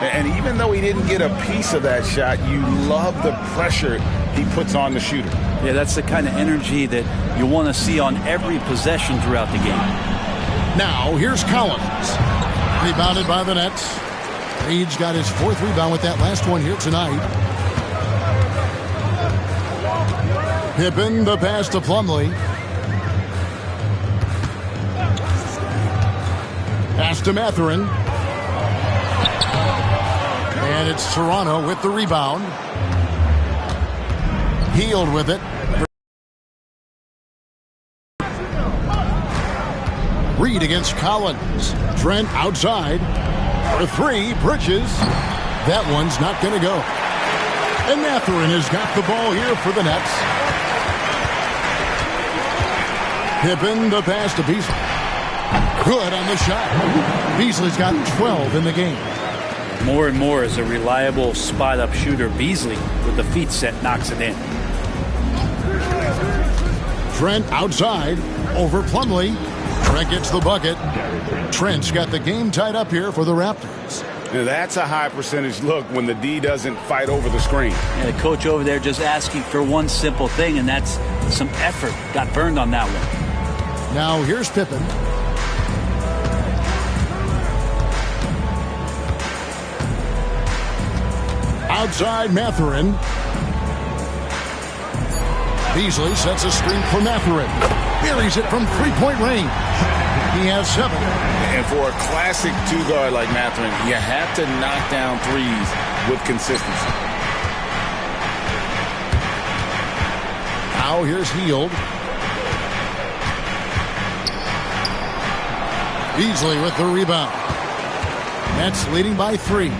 And even though he didn't get a piece of that shot, you love the pressure he puts on the shooter. Yeah, that's the kind of energy that you want to see on every possession throughout the game. Now here's Collins. Rebounded by the Nets. Reed's got his 4th rebound with that last one here tonight. Pippen the pass to Plumlee. Pass to Mathurin. And it's Toronto with the rebound. Hield with it. Reed against Collins. Trent outside. For 3, Bridges. That one's not going to go. And Mathurin has got the ball here for the Nets. Pippen the pass to Beasley. Good on the shot. Beasley's got 12 in the game. More and more as a reliable spot-up shooter, Beasley with the feet set knocks it in. Trent outside. Over Plumlee. Trent gets the bucket. Trent's got the game tied up here for the Raptors. Now that's a high percentage look when the D doesn't fight over the screen. Yeah, the coach over there just asking for one simple thing, and that's some effort. Got burned on that one. Now here's Pippen. Outside Mathurin. Beasley sets a screen for Mathurin. Buries it from 3-point range. He has 7. And for a classic 2-guard like Mathurin, you have to knock down threes with consistency. Now here's Hield. Beasley with the rebound. Nets leading by 3.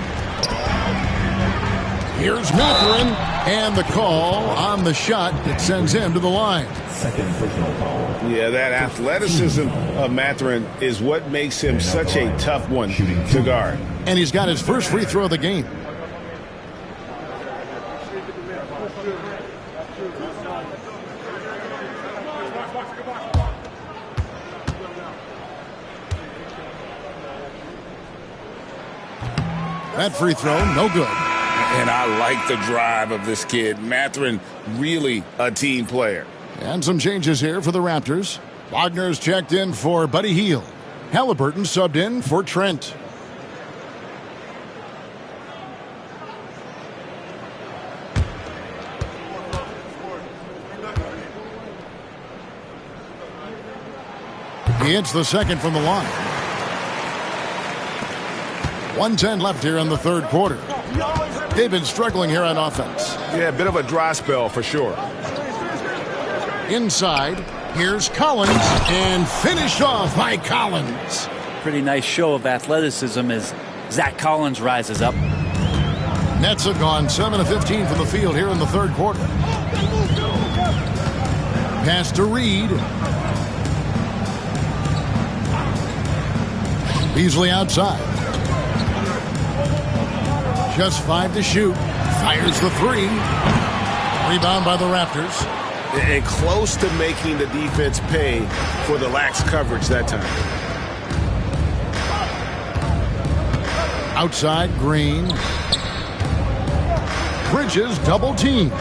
Here's Mathurin, and the call on the shot that sends him to the line. Second personal foul. Yeah, that athleticism of Mathurin is what makes him such a tough one to guard. And he's got his first free throw of the game. That free throw, no good. And I like the drive of this kid. Mathurin, really a team player. And some changes here for the Raptors. Wagner's checked in for Buddy Hield. Halliburton subbed in for Trent. He hits the second from the line. 1:10 left here in the third quarter. They've been struggling here on offense. Yeah, a bit of a dry spell for sure. Inside, here's Collins, and finished off by Collins. Pretty nice show of athleticism as Zach Collins rises up. Nets have gone 7 of 15 from the field here in the third quarter. Pass to Reed. Beasley outside. Just 5 to shoot. Fires the 3. Rebound by the Raptors. And close to making the defense pay for the lax coverage that time. Outside, Green. Bridges double team.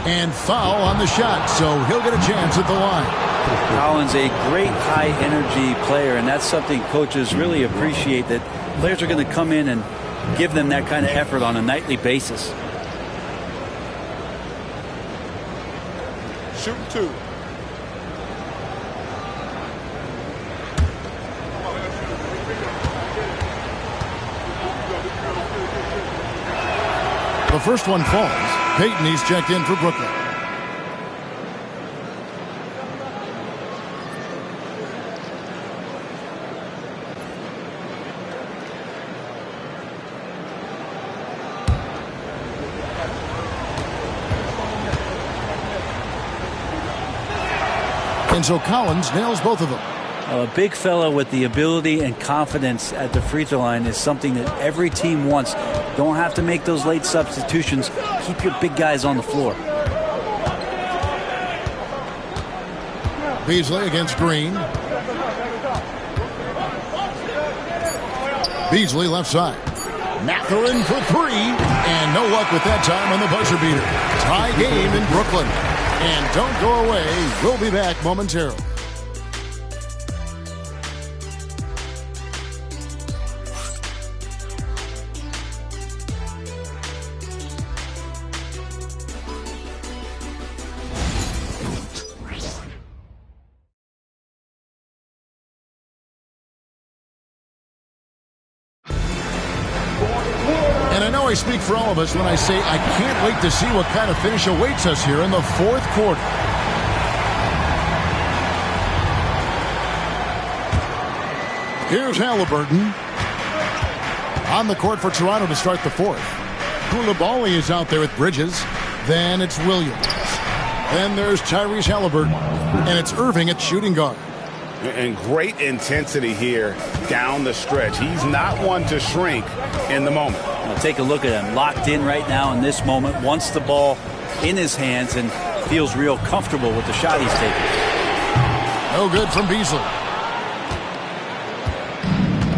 And foul on the shot, so he'll get a chance at the line. Collins, a great high-energy player, and that's something coaches really appreciate, that players are going to come in and give them that kind of effort on a nightly basis. Shoot 2. The first one falls. Payton, he's checked in for Brooklyn. And so Collins nails both of them. A big fella with the ability and confidence at the free throw line is something that every team wants. Don't have to make those late substitutions. Keep your big guys on the floor. Beasley against Green. Beasley left side. Mathurin for three. And no luck with that time on the buzzer beater. Tie game in Brooklyn. And don't go away. We'll be back momentarily. I speak for all of us when I say I can't wait to see what kind of finish awaits us here in the fourth quarter. Here's Halliburton on the court for Toronto to start the fourth. Koulibaly is out there with Bridges. Then it's Williams. Then there's Tyrese Halliburton. And it's Irving at shooting guard. And great intensity here down the stretch. He's not one to shrink in the moment. Now take a look at him, locked in right now in this moment, wants the ball in his hands and feels real comfortable with the shot he's taking. No good from Beasley.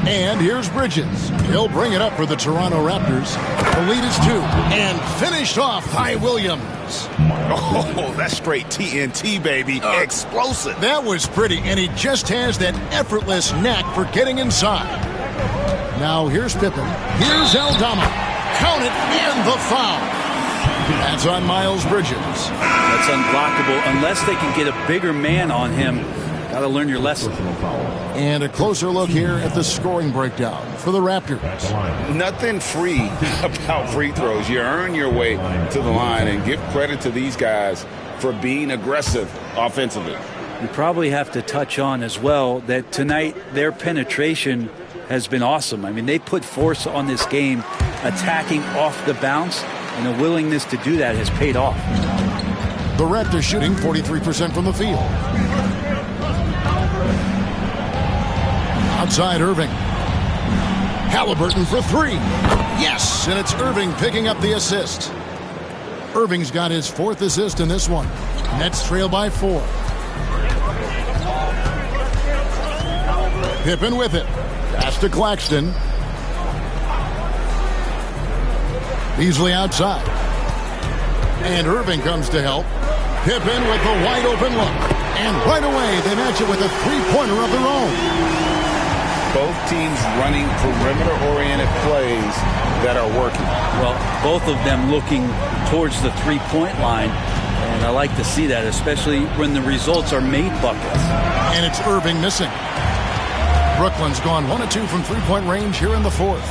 And here's Bridges. He'll bring it up for the Toronto Raptors. The lead is 2. And finished off by Williams. Oh, that's straight TNT, baby. Explosive. That was pretty, and he just has that effortless knack for getting inside. Now here's Pippen. Here's Aldama. Count it, and the foul. That's on Miles Bridges. That's unblockable unless they can get a bigger man on him. Got to learn your lesson. And a closer look here at the scoring breakdown for the Raptors. Nothing free about free throws. You earn your way to the line, and give credit to these guys for being aggressive offensively. We probably have to touch on as well that tonight their penetration has been awesome. I mean, they put force on this game, attacking off the bounce, and the willingness to do that has paid off. The Raptors shooting 43% from the field. Outside Irving. Halliburton for 3. Yes, and it's Irving picking up the assist. Irving's got his 4th assist in this one. Nets trail by 4. Pippen with it. Pass to Claxton. Beasley outside. And Irving comes to help. Pippen with the wide open look. And right away they match it with a three-pointer of their own. Both teams running perimeter-oriented plays that are working. Well, both of them looking towards the three-point line. And I like to see that, especially when the results are made buckets. And it's Irving missing. Brooklyn's gone 1 of 2 from three-point range here in the fourth.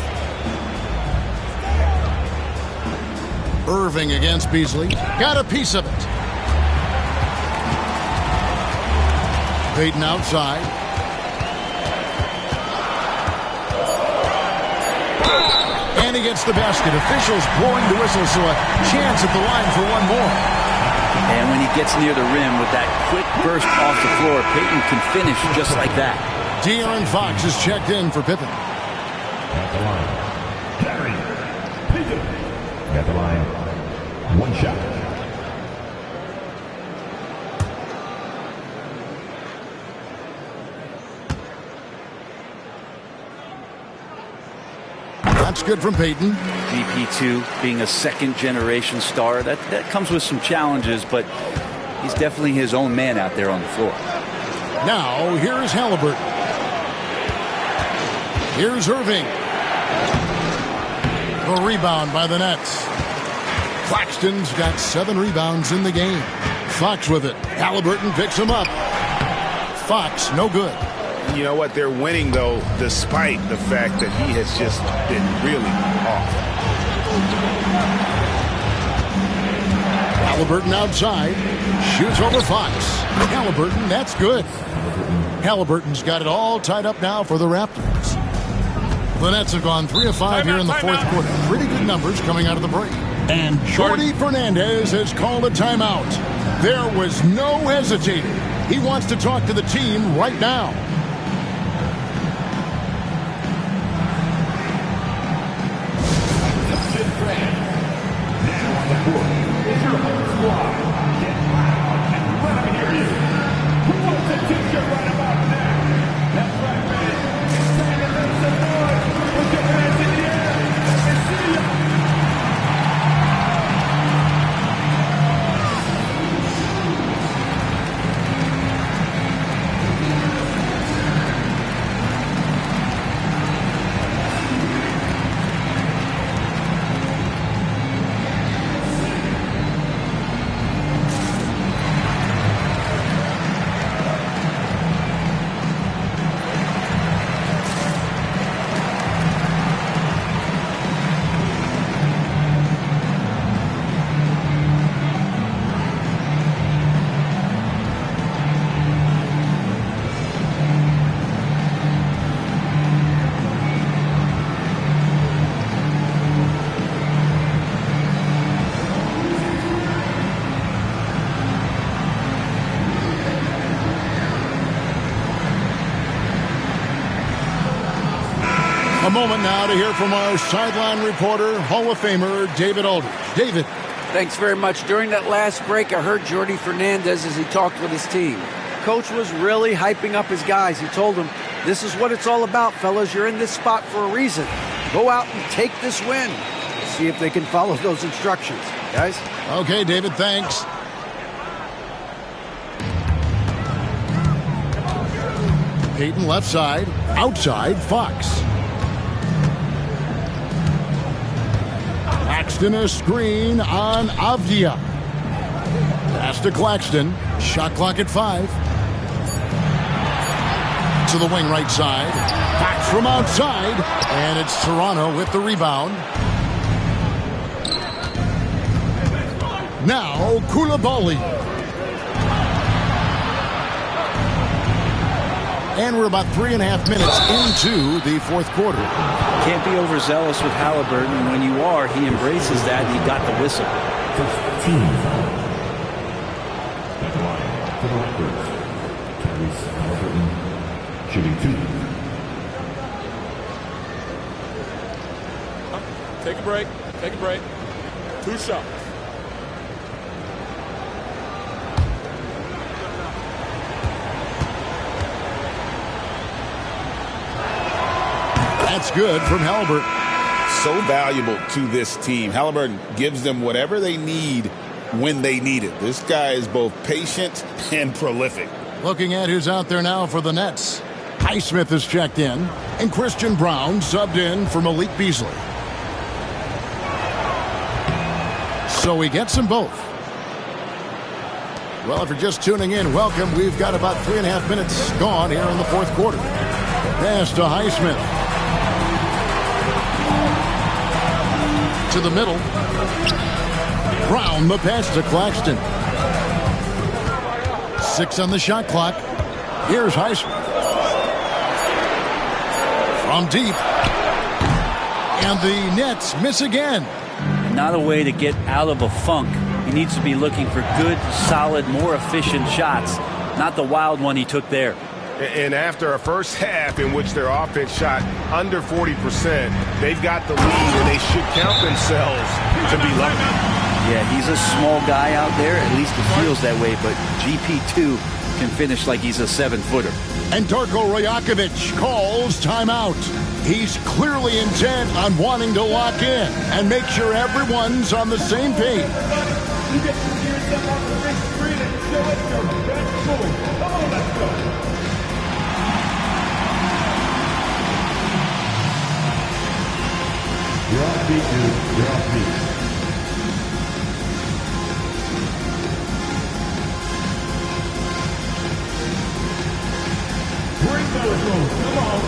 Irving against Beasley. Got a piece of it. Payton outside. And he gets the basket. Officials blowing the whistle, so a chance at the line for one more. And when he gets near the rim with that quick burst off the floor, Payton can finish just like that. De'Aaron Fox is checked in for Pippen. At the line, Gary Payton. At the line, 1 shot. That's good from Payton. BP2 being a second-generation star, that comes with some challenges, but he's definitely his own man out there on the floor. Now, here's Halliburton. Here's Irving. The rebound by the Nets. Claxton's got 7 rebounds in the game. Fox with it. Halliburton picks him up. Fox, no good. You know what? They're winning, though, despite the fact that he has just been really off. Halliburton outside. Shoots over Fox. Halliburton, that's good. Halliburton's got it all tied up now for the Raptors. The Nets have gone 3 of 5 here in the fourth quarter. Pretty good numbers coming out of the break. And Jordi Fernandez has called a timeout. There was no hesitating. He wants to talk to the team right now. Now on the court is your home squad. Get loud and let them hear you. Who wants a t-shirt right about now? That's right, man. It's time to make some noise. Put your hands in the air and see ya. A moment now to hear from our sideline reporter, Hall of Famer David Aldridge. David. Thanks very much. During that last break, I heard Jordi Fernandez as he talked with his team. Coach was really hyping up his guys. He told them, this is what it's all about, fellas. You're in this spot for a reason. Go out and take this win. See if they can follow those instructions, guys. Okay, David, thanks. Peyton left side, outside Fox. Claxton a screen on Avdia. Pass to Claxton. Shot clock at 5. To the wing right side. Fox from outside. And it's Toronto with the rebound. Now Koulibaly. And we're about 3.5 minutes into the fourth quarter. Can't be overzealous with Halliburton, and when you are, he embraces that, and he got the whistle. 15 fouls. At the line for the Raptors, Tyrese Halliburton, shooting 2. Take a break. Take a break. 2 shots. That's good from Halliburton. So valuable to this team. Halliburton gives them whatever they need when they need it. This guy is both patient and prolific. Looking at who's out there now for the Nets. Highsmith is checked in, and Christian Braun subbed in for Malik Beasley. So he gets them both. Well, if you're just tuning in, welcome. We've got about 3.5 minutes gone here in the fourth quarter. Pass to Highsmith. To the middle. Brown the pass to Claxton. 6 on the shot clock. Here's Highsmith. From deep. And the Nets miss again. Not a way to get out of a funk. He needs to be looking for good, solid, more efficient shots. Not the wild one he took there. And after a first half in which their offense shot under 40%, they've got the lead and they should count themselves to be lucky. Yeah, he's a small guy out there. At least it feels that way. But GP2 can finish like he's a 7-footer. And Darko Rajakovic calls timeout. He's clearly intent on wanting to lock in and make sure everyone's on the same page. You get to see yourself on the big screen and show it your best move. Come on, let's go. You're off beat, dude. You're off beat. Bring those moves. Come on.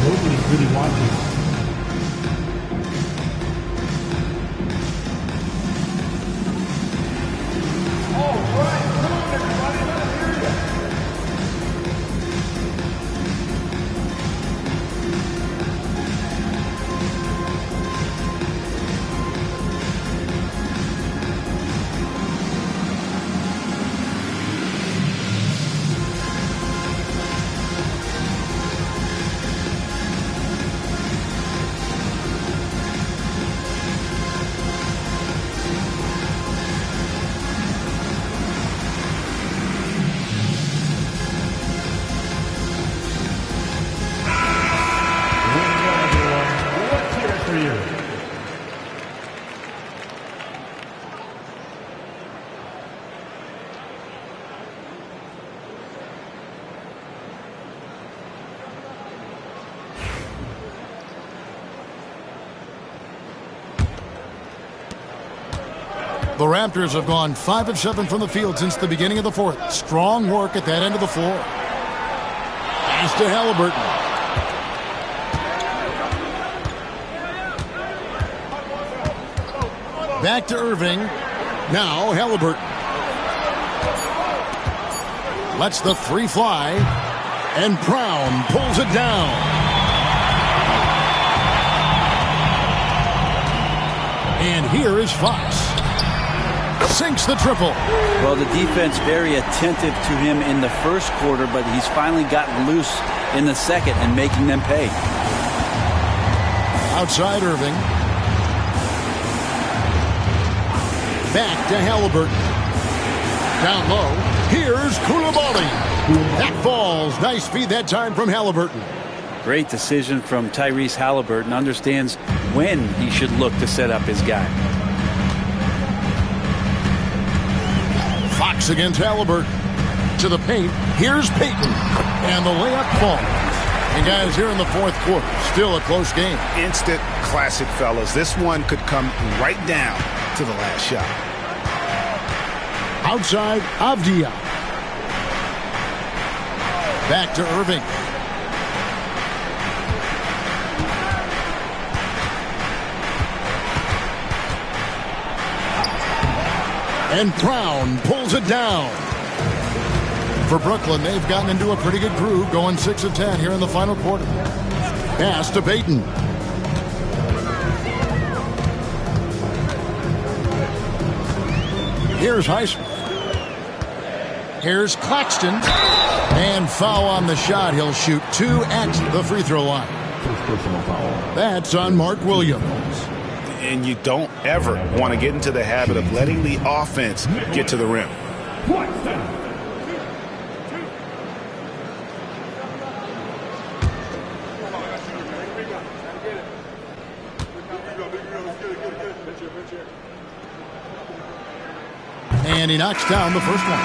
Nobody's really watching. The Raptors have gone 5 of 7 from the field since the beginning of the fourth. Strong work at that end of the floor. Pass to Halliburton. Back to Irving. Now Halliburton. Lets the three fly. And Brown pulls it down. And here is Fox. Sinks the triple. Well, the defense very attentive to him in the first quarter, but he's finally gotten loose in the second and making them pay. Outside Irving. Back to Halliburton. Down low. Here's Coulibaly. That falls. Nice feed that time from Halliburton. Great decision from Tyrese Halliburton. Understands when he should look to set up his guy. Fox against Halliburton. To the paint. Here's Payton. And the layup falls. And guys, here in the fourth quarter, still a close game. Instant classic, fellas. This one could come right down to the last shot. Outside, Avdia. Back to Irving. And Brown pulls it down. For Brooklyn, they've gotten into a pretty good groove, going 6 of 10 here in the final quarter. Pass to Payton. Here's Highsmith. Here's Claxton. And foul on the shot. He'll shoot 2 at the free throw line. That's on Mark Williams. And you don't ever want to get into the habit of letting the offense get to the rim. And he knocks down the first one.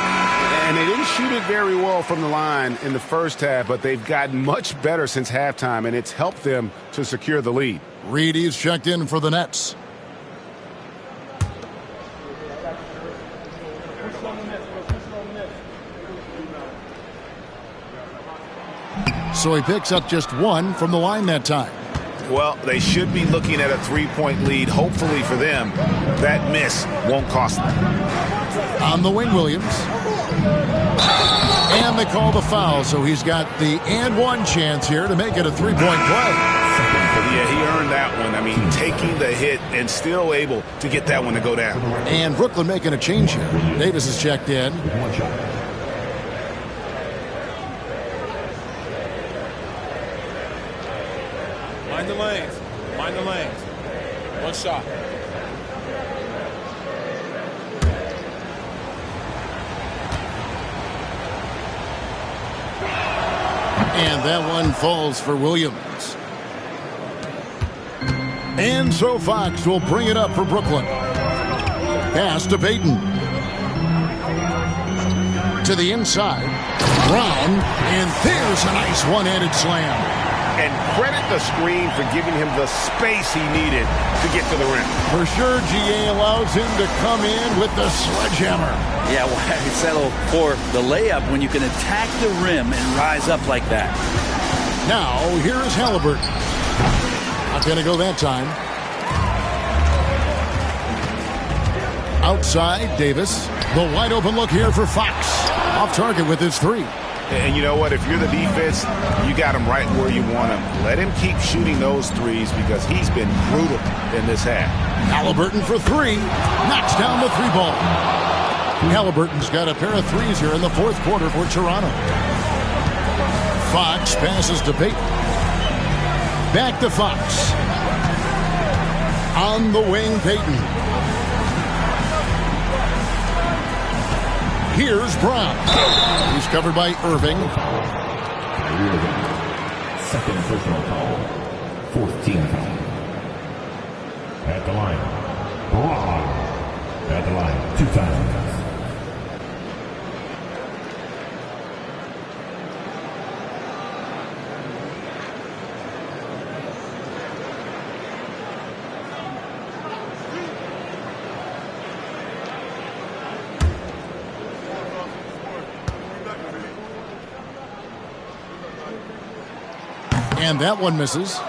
And they didn't shoot it very well from the line in the first half, but they've gotten much better since halftime, and it's helped them to secure the lead. Reedy's checked in for the Nets. So he picks up just 1 from the line that time. Well, they should be looking at a 3-point lead. Hopefully for them, that miss won't cost them. On the wing, Williams. And they call the foul, so he's got the and one chance here to make it a 3-point play. Yeah, he earned that one. I mean, taking the hit and still able to get that one to go down. And Brooklyn making a change here. Davis is checked in. Mind the lanes. Mind the lanes. One shot. And that one falls for Williams. And so Fox will bring it up for Brooklyn. Pass to Payton. To the inside. Brown. And there's a nice one-handed slam. And credit the screen for giving him the space he needed to get to the rim. For sure, GA allows him to come in with the sledgehammer. Yeah, well, I settle for the layup when you can attack the rim and rise up like that. Now, here is Halliburton. Not going to go that time. Outside, Davis. The wide open look here for Fox. Off target with his 3. And you know what? If you're the defense, you got him right where you want him. Let him keep shooting those threes because he's been brutal in this half. Halliburton for 3. Knocks down the 3-ball. Halliburton's got a pair of 3s here in the fourth quarter for Toronto. Fox passes to Payton. Back to Fox. On the wing, Payton. Here's Brown. He's covered by Irving. Second personal foul. 14th foul. At the line. Brown. At the line. 2 times. And that one misses.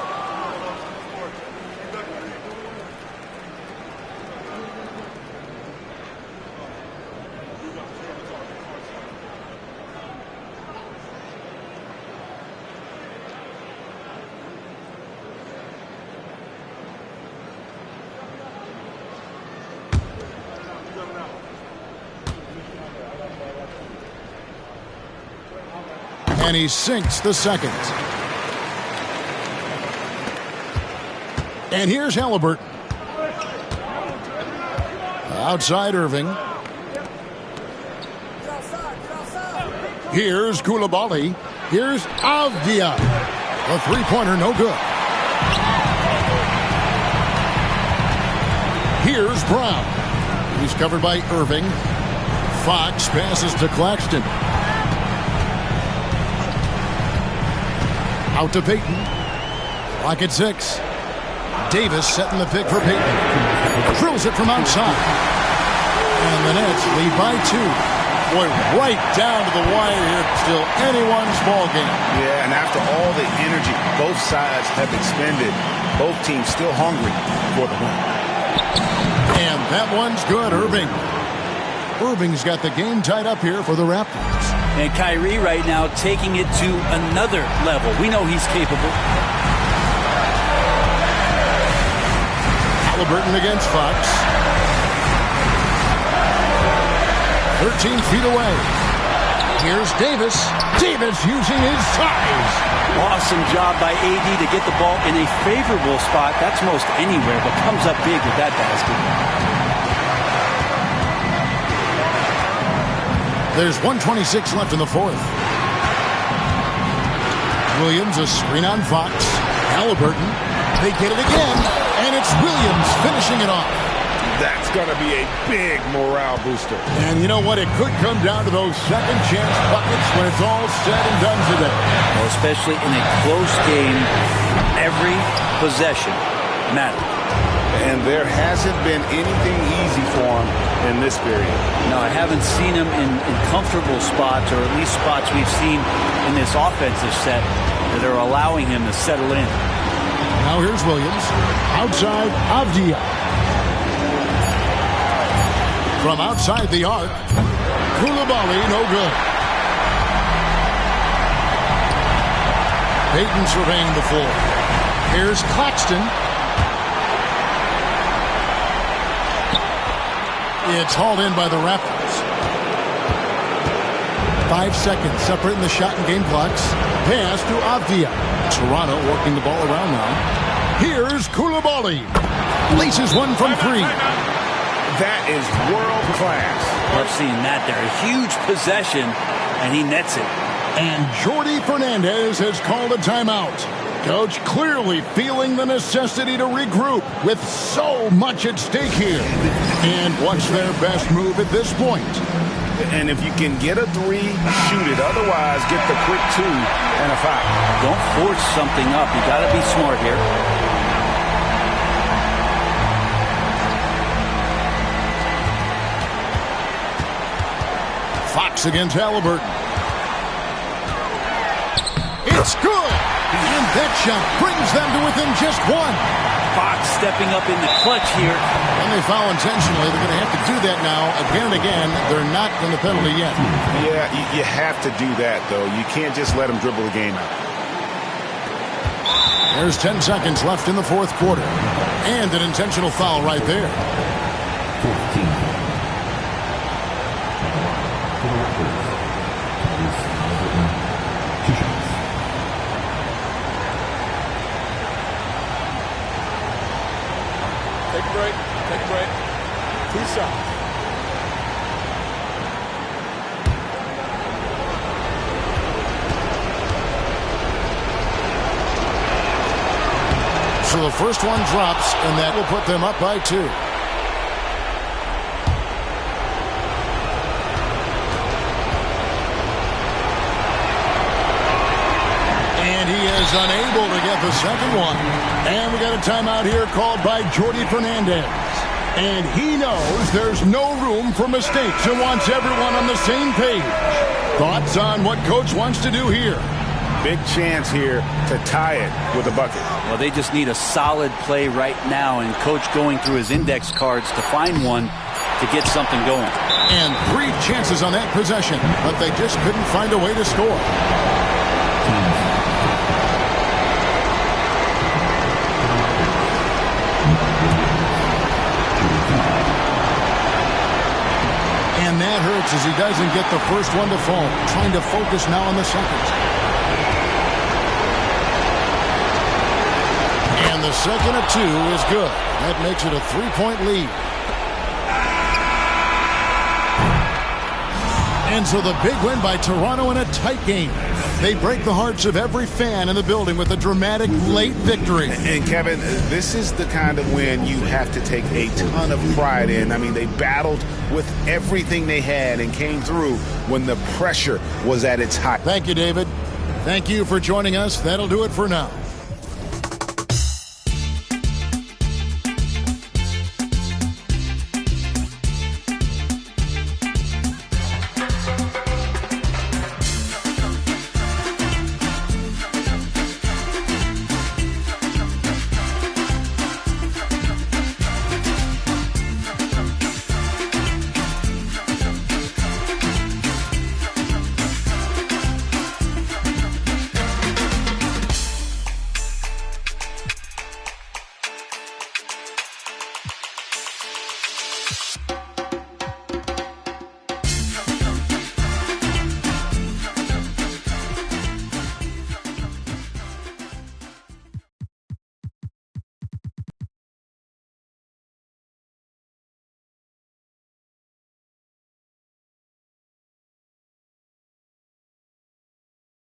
And he sinks the second. And here's Halliburton. Outside Irving. Here's Koulibaly. Here's Avdia. A three-pointer, no good. Here's Brown. He's covered by Irving. Fox passes to Claxton. Out to Payton. Clock at 6. Davis setting the pick for Payton. Drills it from outside. And the Nets lead by 2. Boy, right down to the wire here. Still anyone's ball game. Yeah, and after all the energy both sides have expended, both teams still hungry for the win. And that one's good, Irving. Irving's got the game tied up here for the Raptors. And Kyrie right now taking it to another level. We know he's capable. Halliburton against Fox. 13 feet away. Here's Davis. Davis using his size. Awesome job by AD to get the ball in a favorable spot. That's most anywhere, but comes up big with that basket. There's 1:26 left in the fourth. Williams, a screen on Fox. Halliburton. They get it again, and it's Williams finishing it off. That's going to be a big morale booster. And you know what? It could come down to those second chance buckets when it's all said and done today. Well, especially in a close game, every possession matters. And there hasn't been anything easy for him in this period. No, I haven't seen him in comfortable spots, or at least spots we've seen in this offensive set that are allowing him to settle in. Now here's Williams. Outside Avdia. From outside the arc. Koulibaly, no good. Payton surveying the floor. Here's Claxton. It's hauled in by the Raptors. 5 seconds separating the shot and game clocks. Pass to Avdia. Toronto working the ball around now. Here's Koulibaly. Laces one from 3. That is world class. Love seeing that there. A huge possession, and he nets it. And Jordi Fernandez has called a timeout. Coach clearly feeling the necessity to regroup with so much at stake here. And what's their best move at this point? And if you can get a 3, shoot it. Otherwise, get the quick 2 and a foul. Don't force something up. You got to be smart here. Fox against Halliburton. It's good. And that shot brings them to within just 1. Fox stepping up in the clutch here. And they foul intentionally. They're going to have to do that now again and again. They're not in the penalty yet. Yeah, you have to do that, though. You can't just let them dribble the game out. There's 10 seconds left in the fourth quarter. And an intentional foul right there. 14. Take a break. Take a break. 2 shots. So the first one drops, and that will put them up by 2. And he is unable to get the second one. And we got a timeout here called by Jordi Fernandez. And he knows there's no room for mistakes and wants everyone on the same page. Thoughts on what Coach wants to do here? Big chance here to tie it with a bucket. Well, they just need a solid play right now, and Coach going through his index cards to find one to get something going. And 3 chances on that possession, but they just couldn't find a way to score. And that hurts as he doesn't get the first one to fall. Trying to focus now on the second. And the second of 2 is good. That makes it a 3-point lead. And so the big win by Toronto in a tight game. They break the hearts of every fan in the building with a dramatic late victory. And Kevin, this is the kind of win you have to take a ton of pride in. I mean, they battled with everything they had and came through when the pressure was at its height. Thank you, David. Thank you for joining us. That'll do it for now.